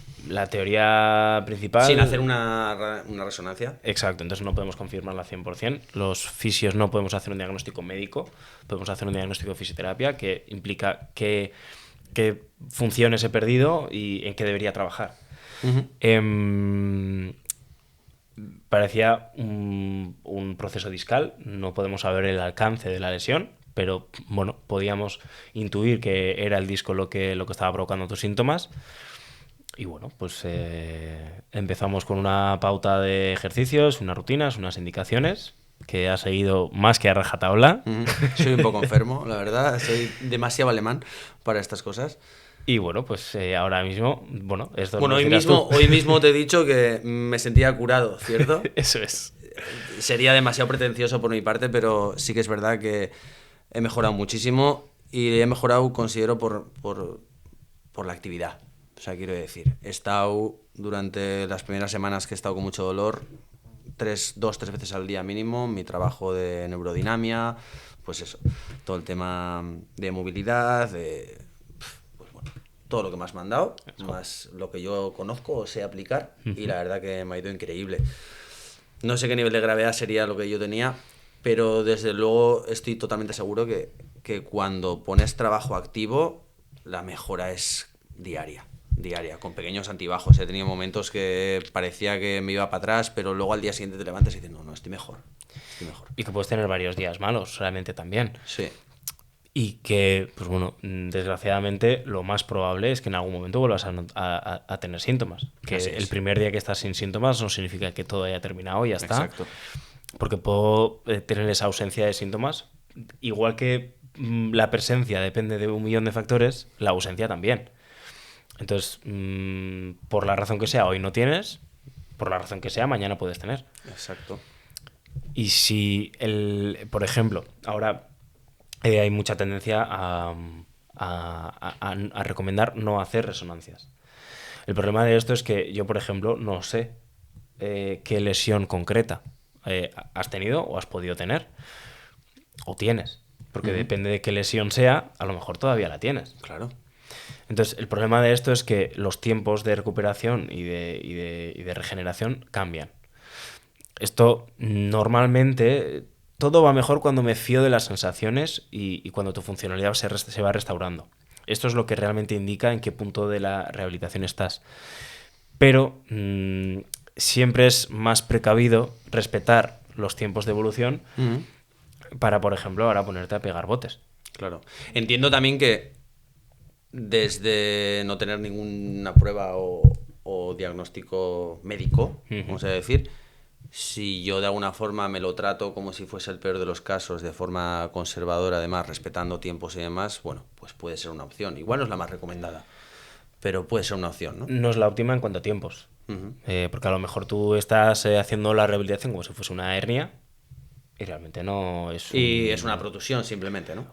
teoría Sin principal... hacer una resonancia. Exacto, entonces no podemos confirmarla 100%. Los fisios no podemos hacer un diagnóstico médico, podemos hacer un diagnóstico de fisioterapia que implica qué funciones he perdido y en qué debería trabajar. Uh-huh. Parecía un proceso discal, no podemos saber el alcance de la lesión, pero bueno, podíamos intuir que era el disco lo que estaba provocando tus síntomas. Y bueno, pues empezamos con una pauta de ejercicios, unas rutinas, unas indicaciones que ha seguido más que a rajatabla. Uh-huh. Soy un poco enfermo, la verdad, soy demasiado alemán para estas cosas. Y bueno, pues ahora mismo, bueno, esto Bueno, lo dirás tú. hoy mismo te he dicho que me sentía curado, ¿cierto? Eso es. Sería demasiado pretencioso por mi parte, pero sí que es verdad que he mejorado muchísimo y he mejorado, considero, por la actividad. O sea, quiero decir, he estado durante las primeras semanas que he estado con mucho dolor, 3 veces al día mínimo, mi trabajo de neurodinamia, pues eso, todo el tema de movilidad, pues bueno, todo lo que me has mandado, más lo que yo conozco o sé aplicar, y la verdad que me ha ido increíble. No sé qué nivel de gravedad sería lo que yo tenía, pero desde luego estoy totalmente seguro que cuando pones trabajo activo, la mejora es diaria, con pequeños antibajos. He tenido momentos que parecía que me iba para atrás, pero luego al día siguiente te levantas y dices, no, estoy mejor. Y que puedes tener varios días malos, realmente también. Sí. Y que, pues bueno, desgraciadamente lo más probable es que en algún momento vuelvas a tener síntomas. Que el primer día que estás sin síntomas no significa que todo haya terminado y ya está. Exacto. Porque puedo tener esa ausencia de síntomas. Igual que la presencia depende de 1.000.000 de factores, la ausencia también. Entonces, por la razón que sea, hoy no tienes, por la razón que sea, mañana puedes tener. Exacto. Y si, por ejemplo, ahora hay mucha tendencia a recomendar no hacer resonancias. El problema de esto es que yo, por ejemplo, no sé qué lesión concreta has tenido o has podido tener o tienes. Porque depende de qué lesión sea, a lo mejor todavía la tienes. Claro. Entonces, el problema de esto es que los tiempos de recuperación y de regeneración cambian. Esto normalmente, todo va mejor cuando me fío de las sensaciones y cuando tu funcionalidad se va restaurando. Esto es lo que realmente indica en qué punto de la rehabilitación estás. Pero siempre es más precavido respetar los tiempos de evolución para, por ejemplo, ahora ponerte a pegar botes. Claro. Entiendo también que desde no tener ninguna prueba o diagnóstico médico, vamos a decir, si yo de alguna forma me lo trato como si fuese el peor de los casos, de forma conservadora, además, respetando tiempos y demás, bueno, pues puede ser una opción. Igual no es la más recomendada, pero puede ser una opción, ¿no? No es la óptima en cuanto a tiempos. Porque a lo mejor tú estás haciendo la rehabilitación como si fuese una hernia y realmente no es Y es una protusión simplemente, ¿no?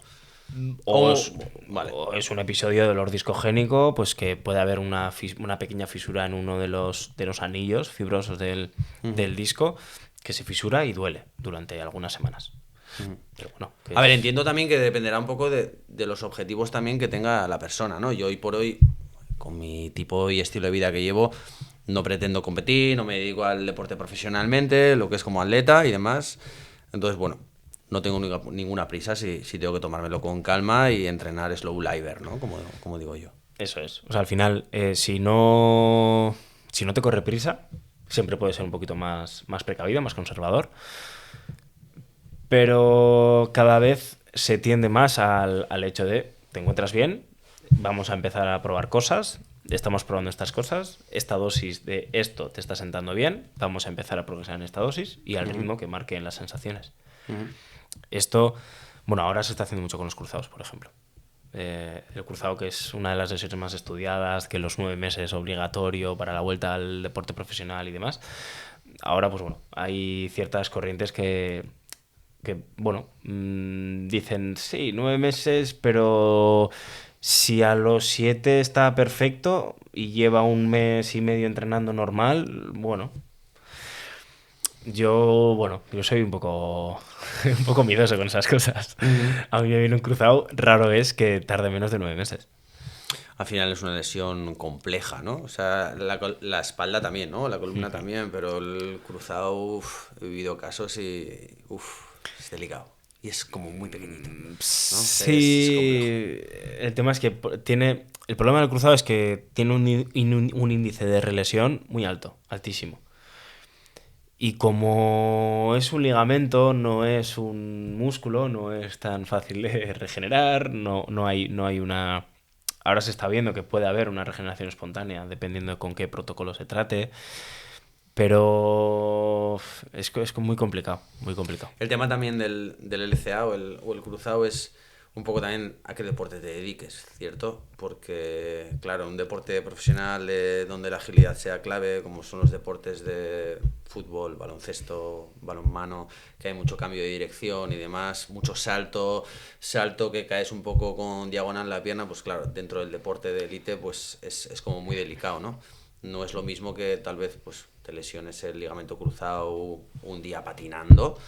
O Vale. es un episodio de dolor discogénico, pues que puede haber una pequeña fisura en uno de los anillos fibrosos del disco que se fisura y duele durante algunas semanas. Pero bueno, A ver, entiendo también que dependerá un poco de los objetivos también que tenga la persona, ¿no? Yo hoy por hoy, con mi tipo y estilo de vida que llevo, no pretendo competir, no me dedico al deporte profesionalmente, lo que es como atleta y demás. Entonces, bueno, no tengo ninguna prisa si tengo que tomármelo con calma y entrenar slow liver, ¿no? Como digo yo. Eso es. O sea, al final, si no te corre prisa, siempre puedes ser un poquito más precavido, más conservador. Pero cada vez se tiende más al hecho de, te encuentras bien, vamos a empezar a probar cosas, estamos probando estas cosas, esta dosis de esto te está sentando bien, vamos a empezar a progresar en esta dosis y al ritmo que marquen las sensaciones. Esto, bueno, ahora se está haciendo mucho con los cruzados, por ejemplo. El cruzado, que es una de las lesiones más estudiadas, que los 9 meses obligatorio para la vuelta al deporte profesional y demás. Ahora, pues bueno, hay ciertas corrientes que bueno, dicen, sí, 9 meses, pero si a los 7 está perfecto y lleva 1 mes y medio entrenando normal, bueno. Yo soy un poco, un poco miedoso con esas cosas. A mí me viene un cruzado, raro es que tarde menos de 9 meses. Al final es una lesión compleja, ¿no? O sea, la espalda también, ¿no? La columna Ujú. también, pero el cruzado, he vivido casos y, es delicado. Y es como muy pequeñito, ¿no? Es complejo. Sí, el tema es que tiene... El problema del cruzado es que tiene un índice de relesión muy alto, altísimo. Y como es un ligamento, no es un músculo, no es tan fácil de regenerar, no hay una... Ahora se está viendo que puede haber una regeneración espontánea, dependiendo de con qué protocolo se trate, pero es muy complicado, muy complicado. El tema también del LCA o el cruzado es un poco también a qué deporte te dediques, ¿cierto? Porque, claro, un deporte profesional donde la agilidad sea clave, como son los deportes de fútbol, baloncesto, balonmano, que hay mucho cambio de dirección y demás, mucho salto que caes un poco con diagonal la pierna, pues claro, dentro del deporte de élite pues es como muy delicado, ¿no? No es lo mismo que tal vez pues te lesiones el ligamento cruzado un día patinando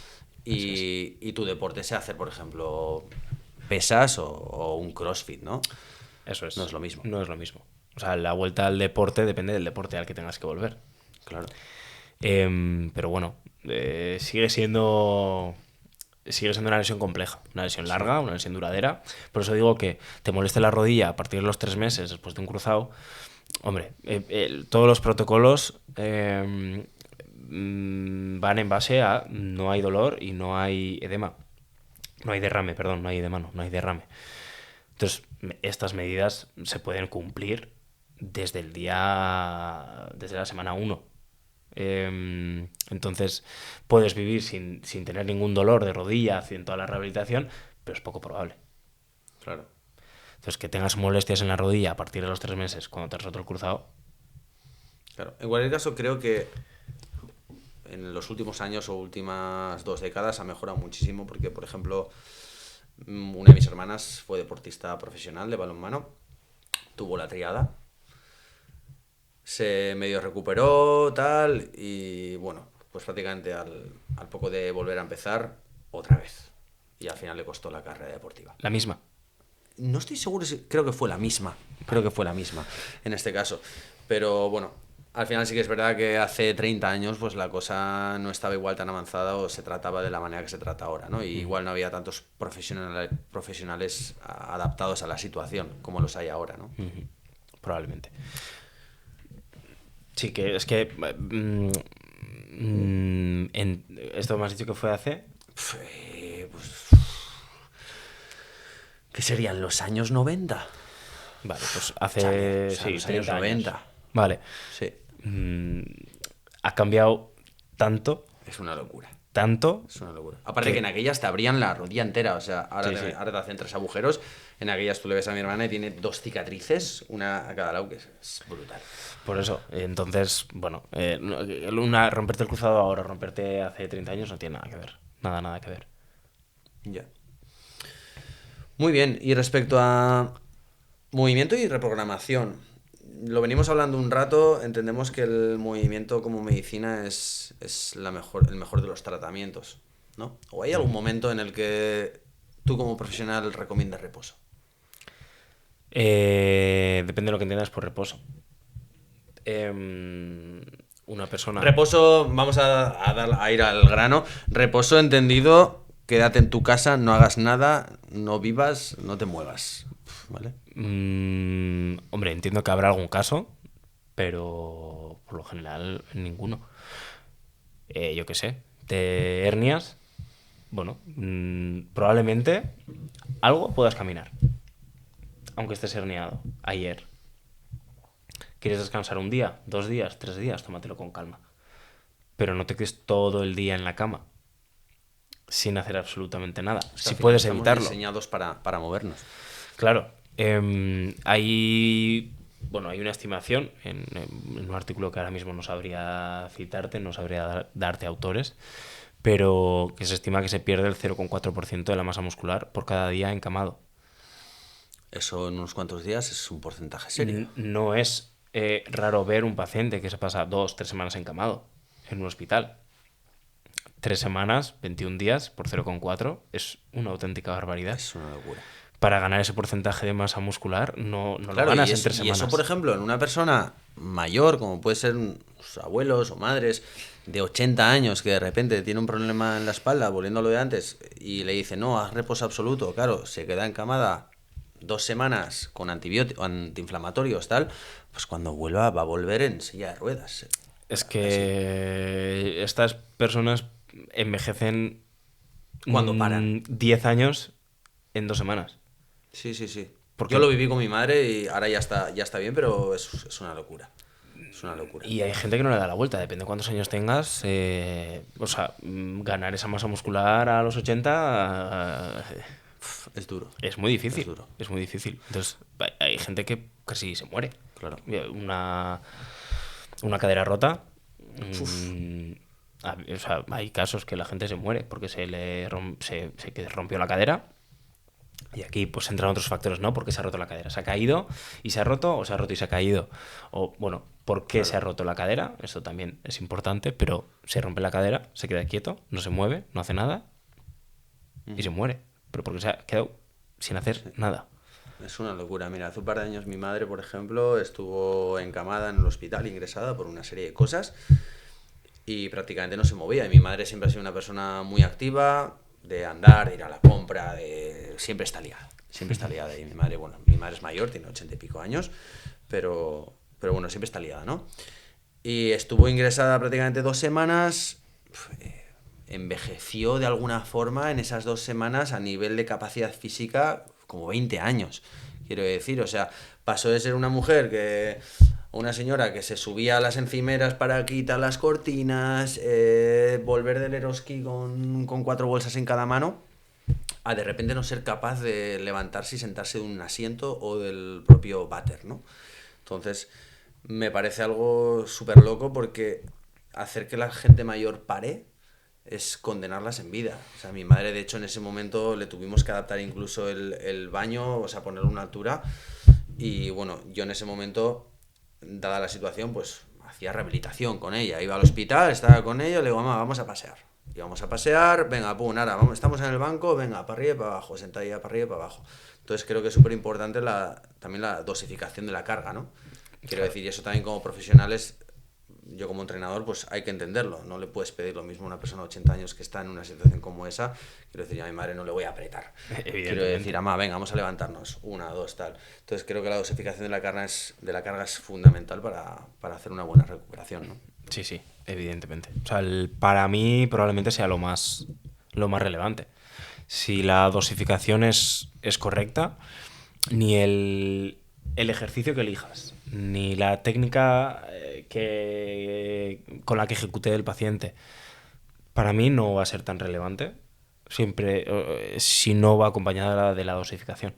Eso es. y tu deporte sea hacer, por ejemplo, pesas o un CrossFit, ¿no? Eso No es es. lo mismo, No es lo mismo. O sea, la vuelta al deporte depende del deporte al que tengas que volver. claro. Pero bueno, sigue siendo una lesión compleja, una lesión Sí, larga, una lesión duradera. Por eso digo que te moleste la rodilla a partir de los 3 meses después de un cruzado. Hombre, todos los protocolos van en base a no hay dolor y no hay edema. No hay derrame, perdón, no hay edema, no hay derrame. Entonces, estas medidas se pueden cumplir desde la semana 1. Entonces, puedes vivir sin tener ningún dolor de rodilla haciendo toda la rehabilitación, pero es poco probable. claro. Entonces, que tengas molestias en la rodilla a partir de los 3 meses cuando te has roto el cruzado. Claro. En cualquier caso, creo que en los últimos años o últimas 2 décadas ha mejorado muchísimo porque, por ejemplo, una de mis hermanas fue deportista profesional de balonmano, tuvo la triada, se medio recuperó, tal, y bueno, pues prácticamente al poco de volver a empezar, otra vez. Y al final le costó la carrera deportiva. La misma. No estoy seguro si... Creo que fue la misma. Creo que fue la misma en este caso. Pero bueno, al final sí que es verdad que hace 30 años pues la cosa no estaba igual tan avanzada o se trataba de la manera que se trata ahora, ¿no? Y igual no había tantos profesionales adaptados a la situación como los hay ahora, ¿no? Probablemente. Sí, que es que... esto me has dicho que fue hace... Pues, ¿qué serían los años 90? Vale, pues Chale, o hace... sea, Sí, los años 30 años. 90. Vale. Sí, Mm, ha cambiado tanto, es una locura. tanto, Es una locura. Aparte que en que... aquellas te abrían la rodilla entera. O sea, ahora Sí, te, sí. ahora te hacen 3 agujeros. En aquellas tú le ves a mi hermana y tiene 2 cicatrices, una a cada lado, que es brutal. Por eso. Entonces, bueno, romperte el cruzado ahora, romperte hace 30 años no tiene nada que ver. Nada, nada que ver. Ya. Muy bien. Y respecto a movimiento y reprogramación, lo venimos hablando un rato. Entendemos que el movimiento como medicina es el mejor de los tratamientos, ¿no? ¿O hay algún momento en el que tú como profesional recomiendas reposo? Depende de lo que entiendas por reposo. Una persona... Reposo, vamos a ir al grano. Reposo entendido, quédate en tu casa, no hagas nada, no vivas, no te muevas. ¿Vale? Hombre, entiendo que habrá algún caso, pero por lo general ninguno. Yo qué sé, de hernias, bueno, probablemente algo puedas caminar, aunque estés herniado. Ayer, ¿quieres descansar un día, 2 días, 3 días? Tómatelo con calma. Pero no te quedes todo el día en la cama sin hacer absolutamente nada. Es que Si al final puedes estamos evitarlo. diseñados para movernos. Claro, bueno, hay una estimación en un artículo que ahora mismo no sabría citarte, no sabría darte autores, pero que se estima que se pierde el 0,4% de la masa muscular por cada día encamado. Eso en unos cuantos días es un porcentaje serio. No es raro ver un paciente que se pasa 2, 3 semanas encamado en un hospital. 3 semanas, 21 días por 0,4 es una auténtica barbaridad. Es una locura. Para ganar ese porcentaje de masa muscular no lo Claro, ganas y, en 3 y semanas. eso, por ejemplo, en una persona mayor, como puede ser sus abuelos o madres de 80 años que de repente tiene un problema en la espalda, volviendo a lo de antes, y le dice, no, haz reposo absoluto, claro, se queda encamada 2 semanas con antibióticos, antiinflamatorios, tal, pues cuando vuelva va a volver en silla de ruedas. Es Casi. que estas personas envejecen Cuando paran. 10 años en 2 semanas. Sí, sí, sí. Porque Yo lo viví con mi madre y ahora ya está bien, pero es una locura. Es una locura. Y hay gente que no le da la vuelta, depende de cuántos años tengas. Ganar esa masa muscular a los 80 Es duro. es muy difícil. Es duro. Es muy difícil. Entonces, hay gente que casi se muere. Claro. Una cadera rota. O sea, hay casos que la gente se muere porque se rompió la cadera. Y aquí pues entran otros factores, ¿no? Porque se ha roto la cadera. ¿Se ha caído y se ha roto o se ha roto y se ha caído? O, bueno, ¿por qué se ha roto la cadera? Esto también es importante, pero se rompe la cadera, se queda quieto, no se mueve, no hace nada y se muere. Pero porque se ha quedado sin hacer nada. Es una locura. Mira, hace un par de años mi madre, por ejemplo, estuvo encamada en el hospital, ingresada por una serie de cosas y prácticamente no se movía. Y mi madre siempre ha sido una persona muy activa, de andar, de ir a la compra, siempre está liada. Siempre está liada. Y mi madre, bueno, mi madre es mayor, tiene 80 y pico años, pero bueno, siempre está liada, ¿no? Y estuvo ingresada prácticamente 2 semanas. Envejeció de alguna forma en esas 2 semanas a nivel de capacidad física como 20 años, quiero decir. O sea, pasó de ser una mujer una señora que se subía a las encimeras para quitar las cortinas, volver del Eroski con 4 bolsas en cada mano, a de repente no ser capaz de levantarse y sentarse de un asiento o del propio váter, ¿no? Entonces, me parece algo súper loco porque hacer que la gente mayor pare es condenarlas en vida. O sea, mi madre, de hecho, en ese momento le tuvimos que adaptar incluso el baño, o sea, ponerle una altura. Y bueno, yo en ese momento, dada la situación, pues hacía rehabilitación con ella. Iba al hospital, estaba con ella, le digo, mamá, vamos a pasear. Y vamos a pasear, venga, pum, ahora, vamos, estamos en el banco, venga, para arriba y para abajo, sentadilla para arriba y para abajo. Entonces creo que es súper importante también la dosificación de la carga, ¿no? Quiero decir, y eso también como profesionales, yo como entrenador, pues hay que entenderlo. No le puedes pedir lo mismo a una persona de 80 años que está en una situación como esa. Quiero decir, a mi madre no le voy a apretar. Quiero decir, mamá, venga, vamos a levantarnos. 1, 2, tal. Entonces creo que la dosificación de la carga es fundamental para hacer una buena recuperación, ¿no? Sí, sí, evidentemente. O sea, para mí probablemente sea lo más relevante. Si la dosificación es correcta, ni el ejercicio que elijas, ni la técnica con la que ejecute el paciente, para mí no va a ser tan relevante siempre si no va acompañada de la dosificación.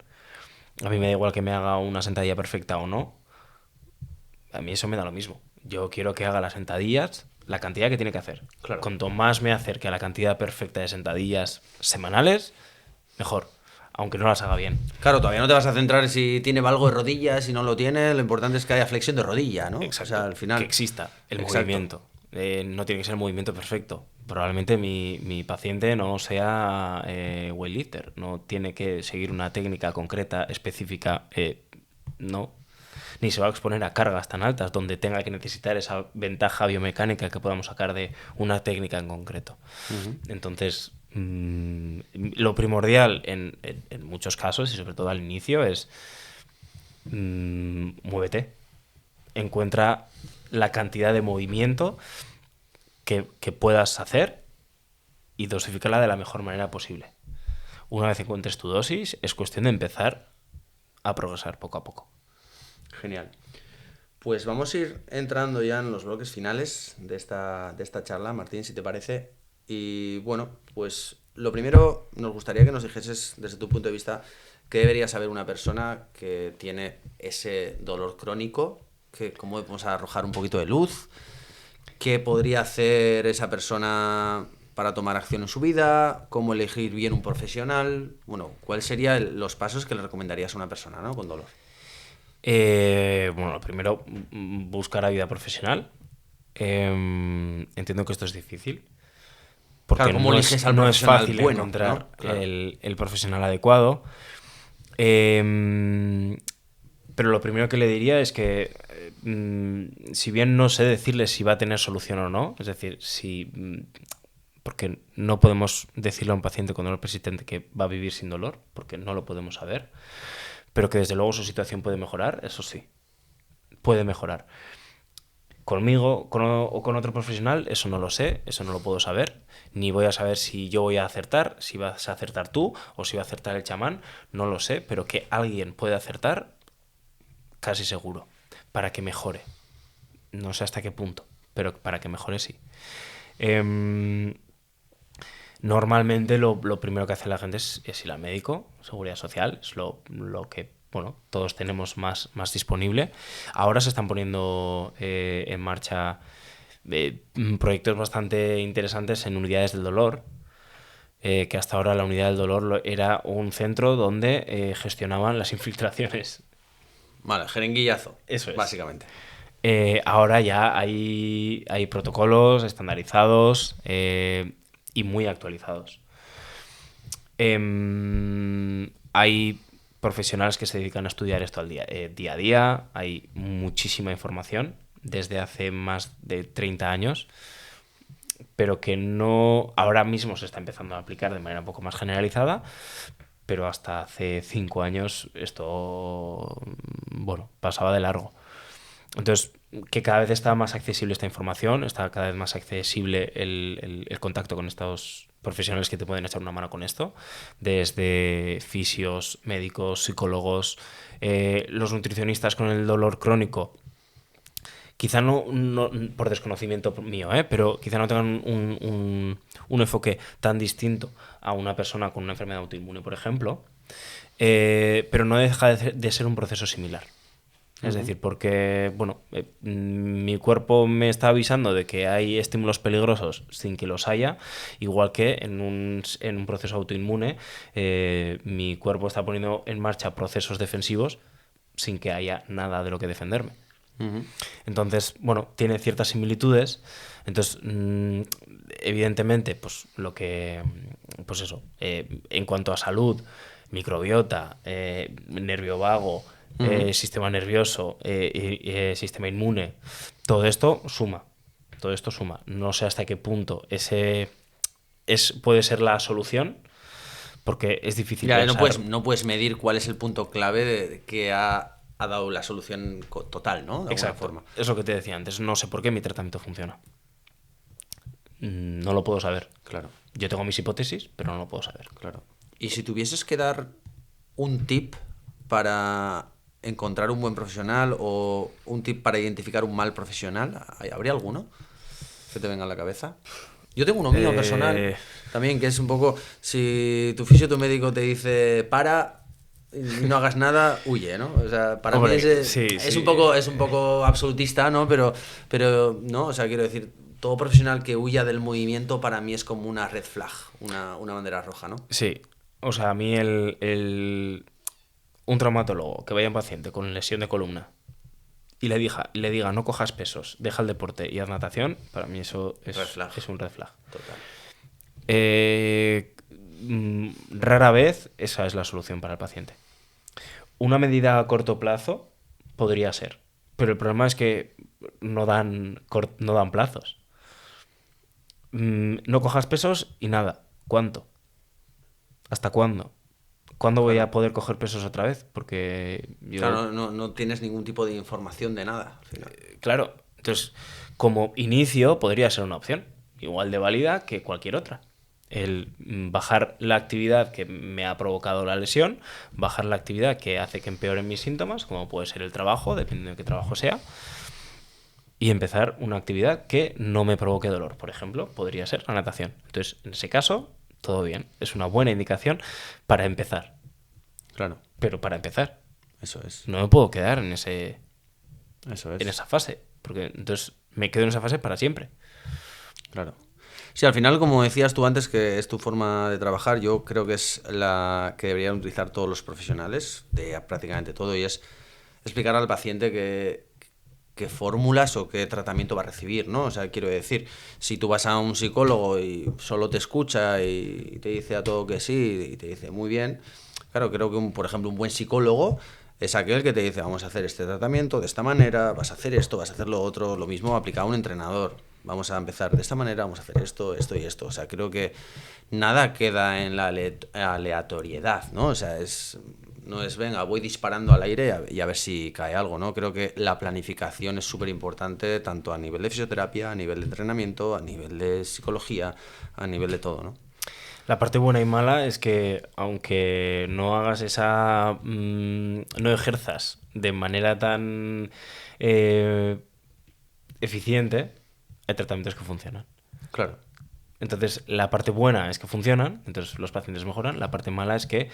A mí me da igual que me haga una sentadilla perfecta o no. A mí eso me da lo mismo. Yo quiero que haga las sentadillas, la cantidad que tiene que hacer. Claro. Cuanto más me acerque a la cantidad perfecta de sentadillas semanales, mejor. Aunque no las haga bien. Claro, todavía no te vas a centrar si tiene valgo de rodillas, si no lo tiene. Lo importante es que haya flexión de rodilla, ¿no? Exacto. O sea, al final. Que exista el Exacto. movimiento. No tiene que ser el movimiento perfecto. Probablemente mi paciente no sea weightlifter. No tiene que seguir una técnica concreta, específica. No. Ni se va a exponer a cargas tan altas donde tenga que necesitar esa ventaja biomecánica que podamos sacar de una técnica en concreto. Uh-huh. Entonces, lo primordial en muchos casos, y sobre todo al inicio, es muévete. Encuentra la cantidad de movimiento que puedas hacer y dosifícala de la mejor manera posible. Una vez encuentres tu dosis, es cuestión de empezar a progresar poco a poco. Genial. Pues vamos a ir entrando ya en los bloques finales de esta charla, Martín, si te parece. Y bueno, pues lo primero nos gustaría que nos dijeses desde tu punto de vista qué debería saber una persona que tiene ese dolor crónico, cómo podemos arrojar un poquito de luz, qué podría hacer esa persona para tomar acción en su vida, cómo elegir bien un profesional. Bueno, ¿cuáles serían los pasos que le recomendarías a una persona, ¿no?, con dolor? Bueno, primero, buscar ayuda profesional. Entiendo que esto es difícil, porque claro, ¿cómo eliges al no es profesional fácil bueno, encontrar ¿no? Claro. el profesional adecuado. Pero lo primero que le diría es que, si bien no sé decirle si va a tener solución o no, es decir, porque no podemos decirle a un paciente con dolor persistente que va a vivir sin dolor, porque no lo podemos saber, pero que desde luego su situación puede mejorar, eso sí, puede mejorar. Conmigo o con otro profesional, eso no lo sé, eso no lo puedo saber, ni voy a saber si yo voy a acertar, si vas a acertar tú o si va a acertar el chamán, no lo sé, pero que alguien puede acertar, casi seguro, para que mejore. No sé hasta qué punto, pero para que mejore sí. Normalmente lo primero que hace la gente es ir al médico, seguridad social, es lo que bueno, todos tenemos más disponible. Ahora se están poniendo en marcha proyectos bastante interesantes en unidades del dolor, que hasta ahora la unidad del dolor era un centro donde gestionaban las infiltraciones. Vale, jeringuillazo. Eso es. Básicamente. Ahora ya hay protocolos estandarizados y muy actualizados. Hay profesionales que se dedican a estudiar esto día a día. Hay muchísima información desde hace más de 30 años, pero que no ahora mismo se está empezando a aplicar de manera un poco más generalizada, pero hasta hace 5 años esto, bueno, pasaba de largo. Entonces, que cada vez está más accesible esta información, está cada vez más accesible el contacto con estos profesionales que te pueden echar una mano con esto, desde fisios, médicos, psicólogos, los nutricionistas con el dolor crónico. Quizá no por desconocimiento mío, pero quizá no tengan un enfoque tan distinto a una persona con una enfermedad autoinmune, por ejemplo, pero no deja de ser un proceso similar. Es decir, porque, bueno, mi cuerpo me está avisando de que hay estímulos peligrosos sin que los haya, igual que en un proceso autoinmune mi cuerpo está poniendo en marcha procesos defensivos sin que haya nada de lo que defenderme. Entonces, bueno, tiene ciertas similitudes. Entonces, evidentemente, pues lo que, pues eso, en cuanto a salud, microbiota, nervio vago, sistema nervioso, sistema inmune, todo esto suma. Todo esto suma. No sé hasta qué punto puede ser la solución, porque es difícil Ya, pensar. no puedes medir cuál es el punto clave de que ha dado la solución total, ¿no? De alguna Exacto. forma. Es lo que te decía antes. No sé por qué mi tratamiento funciona. No lo puedo saber. Claro. Yo tengo mis hipótesis, pero no lo puedo saber. Claro. Y si tuvieses que dar un tip para encontrar un buen profesional o un tip para identificar un mal profesional, ¿habría alguno que te venga a la cabeza? Yo tengo uno mío personal también, que es un poco, si tu fisio, tu médico te dice para y no hagas nada, huye, ¿no? O sea, para Hombre, mí sí. es un poco absolutista, ¿no? Pero no, o sea, quiero decir, todo profesional que huya del movimiento para mí es como una red flag, una bandera roja, ¿no? Sí. O sea, a mí un traumatólogo que vaya a un paciente con lesión de columna y le diga no cojas pesos, deja el deporte y haz natación, para mí eso es un red flag. Total. Rara vez esa es la solución para el paciente. Una medida a corto plazo podría ser, pero el problema es que no dan plazos. No cojas pesos y nada. ¿Cuánto? ¿Hasta cuándo? ¿Cuándo voy a poder coger pesos otra vez? Porque yo... Claro, no tienes ningún tipo de información de nada al final. Claro, entonces, como inicio podría ser una opción, igual de válida que cualquier otra. El bajar la actividad que me ha provocado la lesión, bajar la actividad que hace que empeoren mis síntomas, como puede ser el trabajo, dependiendo de qué trabajo sea, y empezar una actividad que no me provoque dolor. Por ejemplo, podría ser la natación. Entonces, en ese caso, todo bien. Es una buena indicación para empezar. Claro. Pero para empezar. Eso es. No me puedo quedar en Eso es. en esa fase, porque entonces me quedo en esa fase para siempre. Claro. Sí, al final, como decías tú antes, que es tu forma de trabajar, yo creo que es la que deberían utilizar todos los profesionales de prácticamente todo, y es explicar al paciente que qué fórmulas o qué tratamiento va a recibir, ¿no? O sea, quiero decir, si tú vas a un psicólogo y solo te escucha y te dice a todo que sí y te dice muy bien, claro, creo que, por ejemplo, un buen psicólogo es aquel que te dice, vamos a hacer este tratamiento de esta manera, vas a hacer esto, vas a hacer lo otro, lo mismo aplicado a un entrenador. Vamos a empezar de esta manera, vamos a hacer esto, esto y esto. O sea, creo que nada queda en la aleatoriedad, ¿no? O sea, no es, venga, voy disparando al aire y a ver si cae algo, ¿no? Creo que la planificación es súper importante tanto a nivel de fisioterapia, a nivel de entrenamiento, a nivel de psicología, a nivel de todo, ¿no? La parte buena y mala es que aunque no hagas no ejerzas de manera tan eficiente, hay tratamientos que funcionan. Claro. Entonces, la parte buena es que funcionan, entonces los pacientes mejoran. La parte mala es que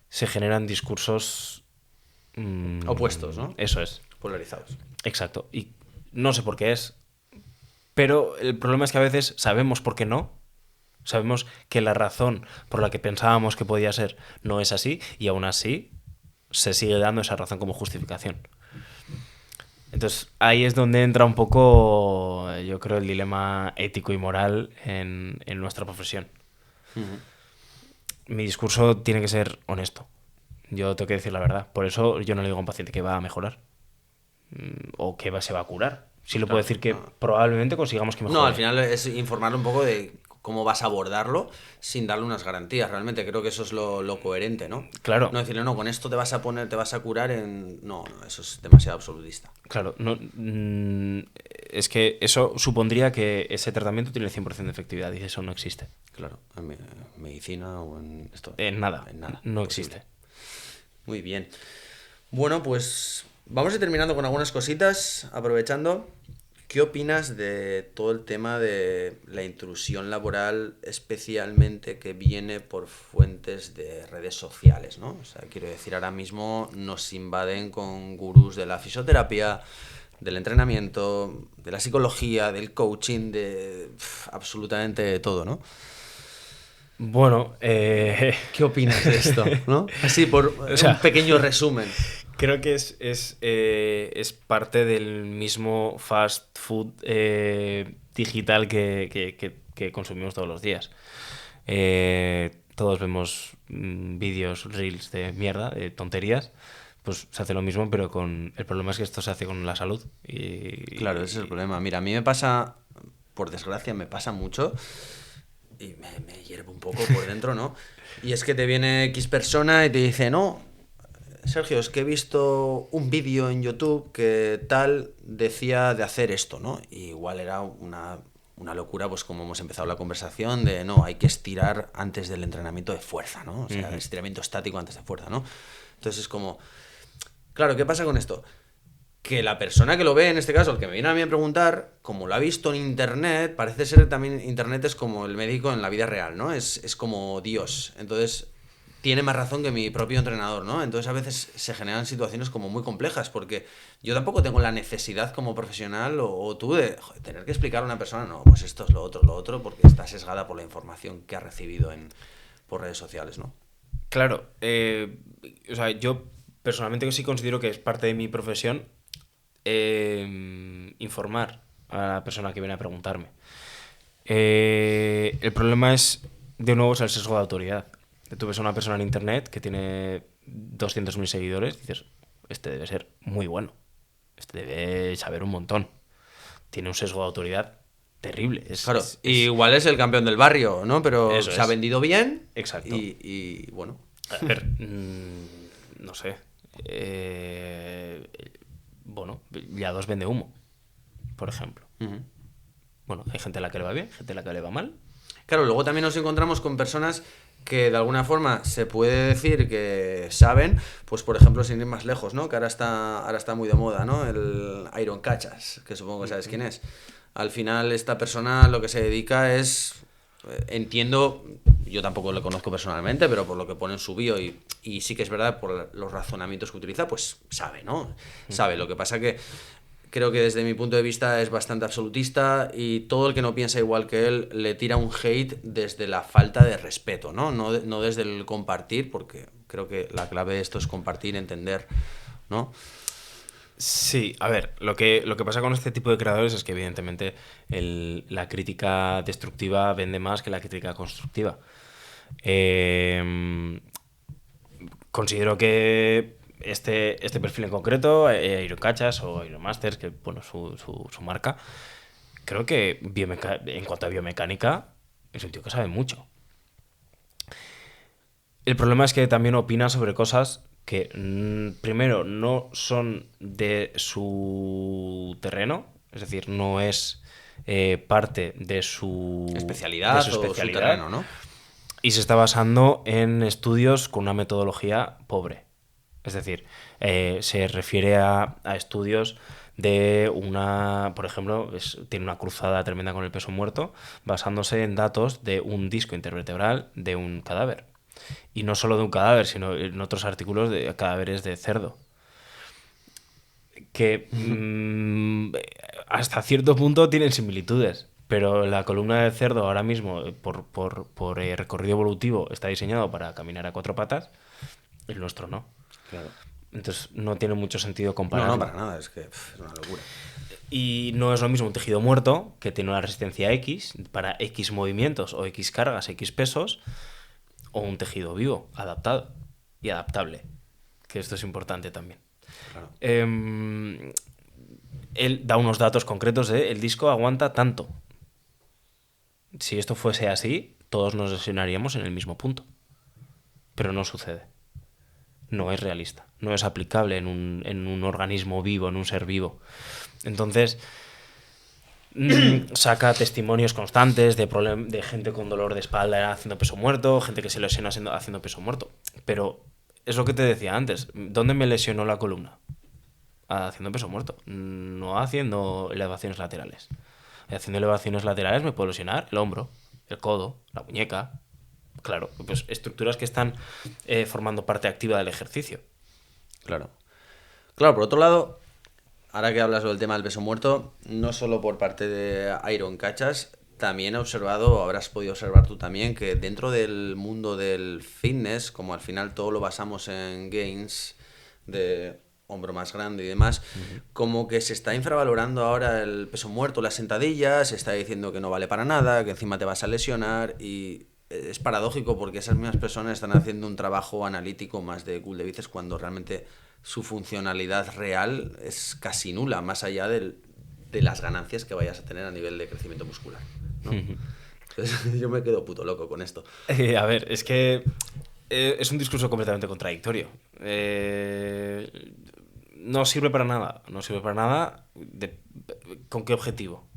se generan discursos opuestos, ¿no? Eso es. Polarizados. Exacto. Y no sé por qué es, pero el problema es que a veces sabemos por qué no. Sabemos que la razón por la que pensábamos que podía ser no es así y aún así se sigue dando esa razón como justificación. Entonces ahí es donde entra un poco, yo creo, el dilema ético y moral en nuestra profesión. Mi discurso tiene que ser honesto. Yo tengo que decir la verdad. Por eso yo no le digo a un paciente que va a mejorar o que se va a curar. Sí le puedo decir que probablemente consigamos que mejore. No, al final es informarle un poco de cómo vas a abordarlo sin darle unas garantías. Realmente creo que eso es lo coherente, ¿no? Claro. No decirle, no, con esto te vas a curar en... No, eso es demasiado absolutista. Claro, no, es que eso supondría que ese tratamiento tiene el 100% de efectividad y eso no existe. Claro, en medicina o en esto. En nada, no posible. existe. Muy bien. Bueno, pues vamos a ir terminando con algunas cositas, aprovechando. ¿Qué opinas de todo el tema de la intrusión laboral, especialmente que viene por fuentes de redes sociales, ¿no? O sea, quiero decir, ahora mismo nos invaden con gurús de la fisioterapia, del entrenamiento, de la psicología, del coaching, de absolutamente todo, ¿no? Bueno, ¿qué opinas de esto, no? Así, por un pequeño resumen. Creo que es parte del mismo fast food digital que consumimos todos los días. Todos vemos vídeos, reels de mierda, de tonterías. Pues se hace lo mismo, pero el problema es que esto se hace con la salud. Claro, ese es el problema. Mira, a mí me pasa, por desgracia, me pasa mucho y me hierve un poco por dentro, ¿no? Y es que te viene X persona y te dice, no, Sergio, es que he visto un vídeo en YouTube que tal decía de hacer esto, ¿no? Y igual era una locura, pues como hemos empezado la conversación, de no, hay que estirar antes del entrenamiento de fuerza, ¿no? O sea, el estiramiento estático antes de fuerza, ¿no? Entonces es como... Claro, ¿qué pasa con esto? Que la persona que lo ve, en este caso, el que me viene a mí a preguntar, como lo ha visto en Internet, parece ser que también Internet es como el médico en la vida real, ¿no? Es como Dios. Entonces... tiene más razón que mi propio entrenador, ¿no? Entonces a veces se generan situaciones como muy complejas porque yo tampoco tengo la necesidad como profesional o tú de tener que explicar a una persona, no, pues esto es lo otro, porque está sesgada por la información que ha recibido por redes sociales, ¿no? Claro, o sea, yo personalmente sí considero que es parte de mi profesión informar a la persona que viene a preguntarme. El problema es, de nuevo, es el sesgo de autoridad. Tú ves a una persona en internet que tiene 200.000 seguidores y dices, este debe ser muy bueno, este debe saber un montón. Tiene un sesgo de autoridad terrible. Claro, igual es el campeón del barrio, ¿no? Pero se ha vendido bien. Exacto. Y bueno. A ver, no sé. Bueno, ya dos vende humo, por ejemplo. Uh-huh. Bueno, hay gente a la que le va bien, gente a la que le va mal. Claro, luego también nos encontramos con personas que de alguna forma se puede decir que saben, pues por ejemplo, sin ir más lejos, ¿no? Que ahora está muy de moda, ¿no? El Iron Cachas, que supongo que sabes quién es. Al final esta persona lo que se dedica es, entiendo, yo tampoco lo conozco personalmente, pero por lo que pone en su bio y sí que es verdad, por los razonamientos que utiliza, pues sabe, ¿no? Sabe, lo que pasa que creo que desde mi punto de vista es bastante absolutista y todo el que no piensa igual que él le tira un hate desde la falta de respeto, ¿no? No desde el compartir, porque creo que la clave de esto es compartir, entender, ¿no? Sí, a ver, lo que pasa con este tipo de creadores es que evidentemente la crítica destructiva vende más que la crítica constructiva. Eh, Considero que este perfil en concreto, Iron Cachas o Iron Masters, que bueno, su marca, creo que en cuanto a biomecánica, es un tío que sabe mucho. El problema es que también opina sobre cosas que, primero, no son de su terreno, es decir, no es parte de su Especialidad o su especialidad, terreno, ¿no? y se está basando en estudios con una metodología pobre. Es decir, se refiere a estudios de por ejemplo, tiene una cruzada tremenda con el peso muerto, basándose en datos de un disco intervertebral de un cadáver. Y no solo de un cadáver, sino en otros artículos de cadáveres de cerdo. Que hasta cierto punto tienen similitudes. Pero la columna de cerdo ahora mismo, por recorrido evolutivo, está diseñado para caminar a cuatro patas. El nuestro no. Claro. Entonces no tiene mucho sentido No, no, compararlo. para nada, es que es una locura. Y no es lo mismo un tejido muerto, que tiene una resistencia X para X movimientos o X cargas, X pesos, o un tejido vivo, adaptado y adaptable. Que esto es importante también. Claro. Él da unos datos concretos de el disco aguanta tanto. Si esto fuese así, todos nos lesionaríamos en el mismo punto. Pero no sucede. No es realista. No es aplicable en un organismo vivo, en un ser vivo. Entonces, saca testimonios constantes de gente con dolor de espalda haciendo peso muerto, gente que se lesiona haciendo peso muerto. Pero es lo que te decía antes. ¿Dónde me lesionó la columna? Haciendo peso muerto, no haciendo elevaciones laterales. Haciendo elevaciones laterales me puedo lesionar el hombro, el codo, la muñeca. Claro, pues estructuras que están formando parte activa del ejercicio. Claro. Claro, por otro lado, ahora que hablas del tema del peso muerto, no solo por parte de Iron Cachas, también he observado, o habrás podido observar tú también, que dentro del mundo del fitness, como al final todo lo basamos en gains de hombro más grande y demás, como que se está infravalorando ahora el peso muerto, las sentadillas, se está diciendo que no vale para nada, que encima te vas a lesionar y es paradójico porque esas mismas personas están haciendo un trabajo analítico más de cool de bíceps cuando realmente su funcionalidad real es casi nula, más allá de las ganancias que vayas a tener a nivel de crecimiento muscular, ¿no? Entonces, yo me quedo puto loco con esto. A ver, es que es un discurso completamente contradictorio. No sirve para nada. No sirve para nada. ¿Con qué objetivo?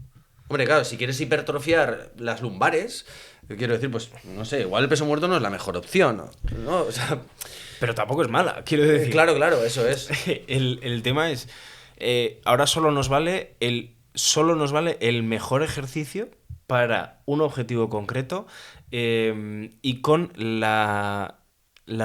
Hombre, claro, si quieres hipertrofiar las lumbares, quiero decir, pues no sé, igual el peso muerto no es la mejor opción, ¿no? O sea, Pero tampoco es mala, quiero decir. claro, claro, eso es. El tema es, ahora solo nos vale el mejor ejercicio para un objetivo concreto, y con la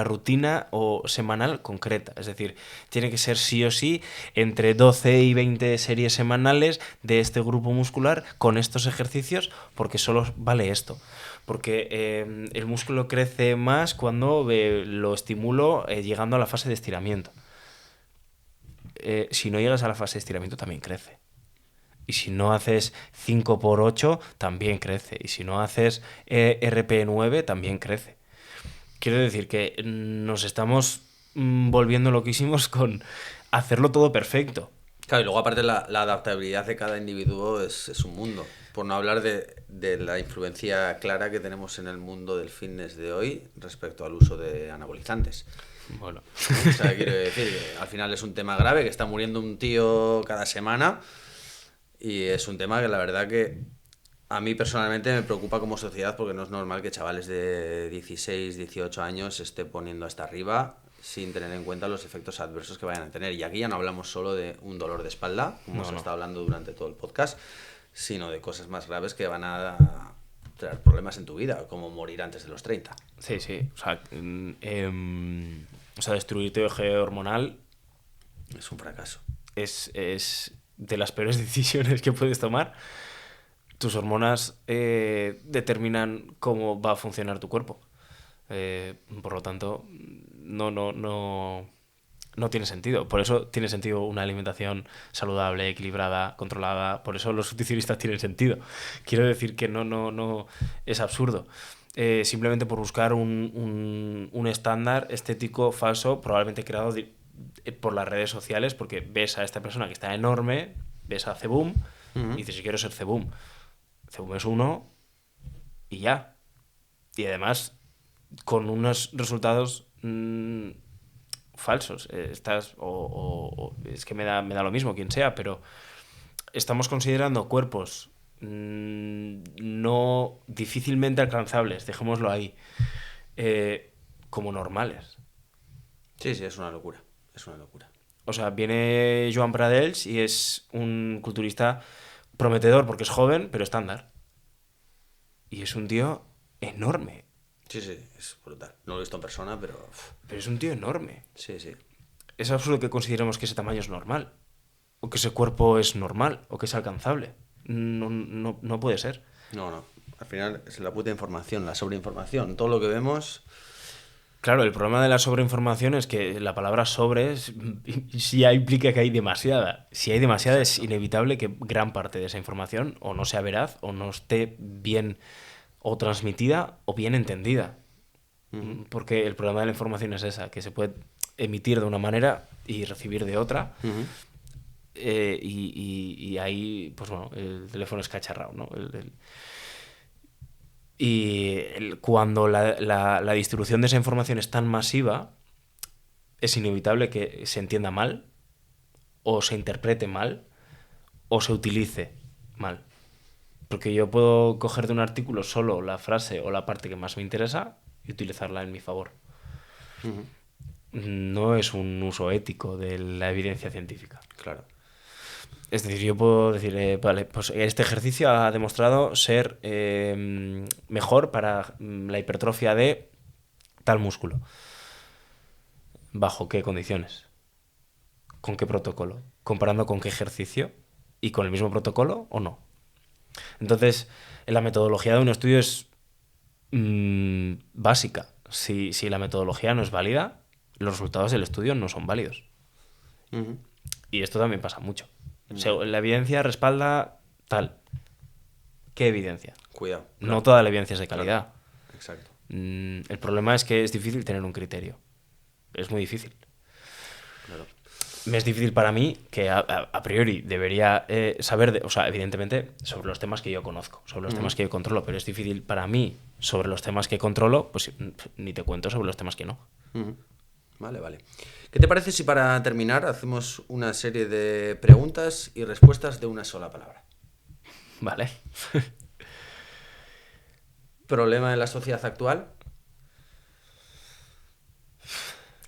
rutina o semanal concreta. Es decir, tiene que ser sí o sí entre 12 y 20 series semanales de este grupo muscular con estos ejercicios, porque solo vale esto. Porque el músculo crece más cuando lo estimulo llegando a la fase de estiramiento. Si no llegas a la fase de estiramiento, también crece. Y si no haces 5x8, también crece. Y si no haces RP9, también crece. Quiero decir que nos estamos volviendo loquísimos con hacerlo todo perfecto. Claro, y luego aparte la adaptabilidad de cada individuo es un mundo. Por no hablar de la influencia clara que tenemos en el mundo del fitness de hoy respecto al uso de anabolizantes. Bueno. ¿No? O sea, quiero decir que al final es un tema grave, que está muriendo un tío cada semana y es un tema que la verdad que a mí personalmente me preocupa como sociedad porque no es normal que chavales de 16, 18 años se esté poniendo hasta arriba sin tener en cuenta los efectos adversos que vayan a tener. Y aquí ya no hablamos solo de un dolor de espalda, como se está hablando durante todo el podcast, sino de cosas más graves que van a traer problemas en tu vida, como morir antes de los 30. Sí, sí. O sea, destruir tu eje hormonal Es un fracaso. es de las peores decisiones que puedes tomar. Tus hormonas determinan cómo va a funcionar tu cuerpo. Por lo tanto, no no tiene sentido. Por eso tiene sentido una alimentación saludable, equilibrada, controlada. Por eso los nutricionistas tienen sentido. Quiero decir que no es absurdo. Simplemente por buscar un estándar estético falso, probablemente creado por las redes sociales, porque ves a esta persona que está enorme, ves a Ceboom, y dices, yo quiero ser Ceboom. Ceboom es uno y ya. Y además, con unos resultados falsos. Es que me da lo mismo quien sea, pero estamos considerando cuerpos no difícilmente alcanzables, dejémoslo ahí, como normales. Sí, es una locura. Es una locura. O sea, viene Joan Pradells y es un culturista prometedor porque es joven, pero estándar. Y es un tío enorme. Sí, es brutal. No lo he visto en persona, pero... Pero es un tío enorme. Sí. Es absurdo que consideremos que ese tamaño es normal. O que ese cuerpo es normal. O que es alcanzable. No puede ser. No. Al final es la puta información, la sobreinformación. Todo lo que vemos... Claro, el problema de la sobreinformación es que la palabra sobre ya implica que hay demasiada. Si hay demasiada, es inevitable que gran parte de esa información o no sea veraz o no esté bien o transmitida o bien entendida. Porque el problema de la información es esa, que se puede emitir de una manera y recibir de otra. Y ahí, pues bueno, el teléfono es cacharrado, ¿no? Cuando la distribución de esa información es tan masiva, es inevitable que se entienda mal, o se interprete mal, o se utilice mal. Porque yo puedo coger de un artículo solo la frase o la parte que más me interesa y utilizarla en mi favor. No es un uso ético de la evidencia científica. Claro. Es decir, yo puedo decir, vale, pues este ejercicio ha demostrado ser mejor para la hipertrofia de tal músculo. ¿Bajo qué condiciones? ¿Con qué protocolo? ¿Comparando con qué ejercicio? ¿Y con el mismo protocolo o no? Entonces, la metodología de un estudio es básica. Si la metodología no es válida, los resultados del estudio no son válidos. Y esto también pasa mucho. La evidencia respalda tal. ¿Qué evidencia? Cuidado. Claro. No toda la evidencia es de calidad. Claro. Exacto. El problema es que es difícil tener un criterio. Es muy difícil. Claro. Me es difícil para mí, que a priori debería saber, o sea, evidentemente, sobre los temas que yo conozco, sobre los temas que yo controlo, pero es difícil para mí, sobre los temas que controlo, pues ni te cuento sobre los temas que no. Vale. ¿Qué te parece si para terminar hacemos una serie de preguntas y respuestas de una sola palabra? Vale. ¿Problema en la sociedad actual?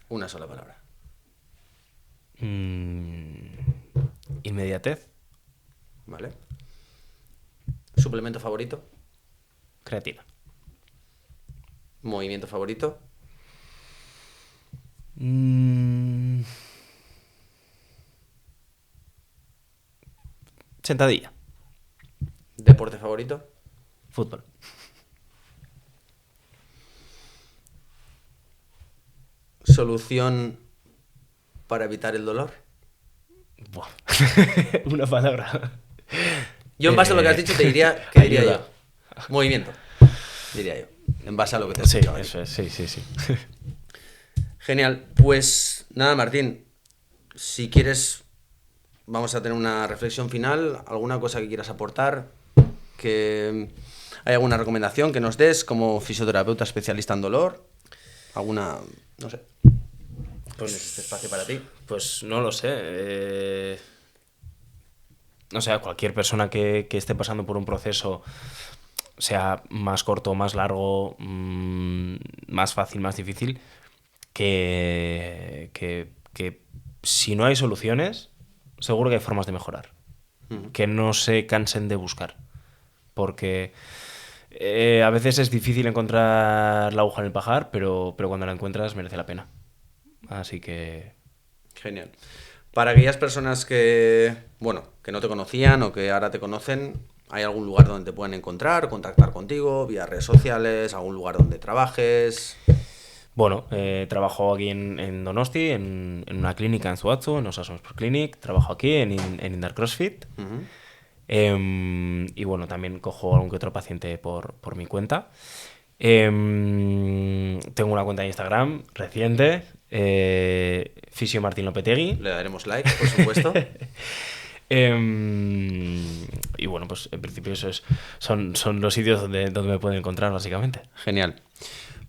Una sola palabra. Inmediatez. Vale. ¿Suplemento favorito? Creatina. ¿Movimiento favorito? Sentadilla. ¿Deporte favorito? Fútbol. ¿Solución para evitar el dolor? Buah. Una palabra. Yo en base a lo que has dicho te diría que diría yo. Movimiento, diría yo. En base a lo que te has dicho. Eso es, sí. Genial. Pues nada, Martín. Si quieres, vamos a tener una reflexión final. ¿Alguna cosa que quieras aportar? ¿Hay alguna recomendación que nos des como fisioterapeuta especialista en dolor? ¿Alguna, no sé? Pues este espacio para ti. Pues no lo sé. O sea, cualquier persona que esté pasando por un proceso, sea más corto o más largo, más fácil, más difícil, que si no hay soluciones, seguro que hay formas de mejorar. Que no se cansen de buscar. Porque a veces es difícil encontrar la aguja en el pajar, pero cuando la encuentras merece la pena. Así que... Genial. Para aquellas personas que no te conocían o que ahora te conocen, ¿hay algún lugar donde te puedan encontrar, contactar contigo, vía redes sociales, algún lugar donde trabajes? Bueno, trabajo aquí en Donosti, en una clínica en Zuazu, en Osasuna Sport Clinic. Trabajo aquí en Indoor CrossFit. Ujú. Y bueno, también cojo algún que otro paciente por mi cuenta. Tengo una cuenta de Instagram reciente, Fisio Martín Lopetegui. Le daremos like, por supuesto. Y bueno, pues en principio son los sitios donde me pueden encontrar, básicamente. Genial.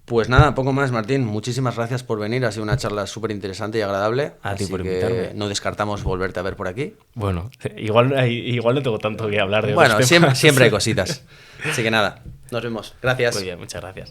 Pues nada, poco más, Martín. Muchísimas gracias por venir. Ha sido una charla súper interesante y agradable. A ti así por que invitarme. no descartamos volverte a ver por aquí. Bueno, igual no tengo tanto que hablar de Bueno, otros siempre, temas. siempre hay cositas. Así que nada, nos vemos. Gracias. Muy bien, muchas gracias.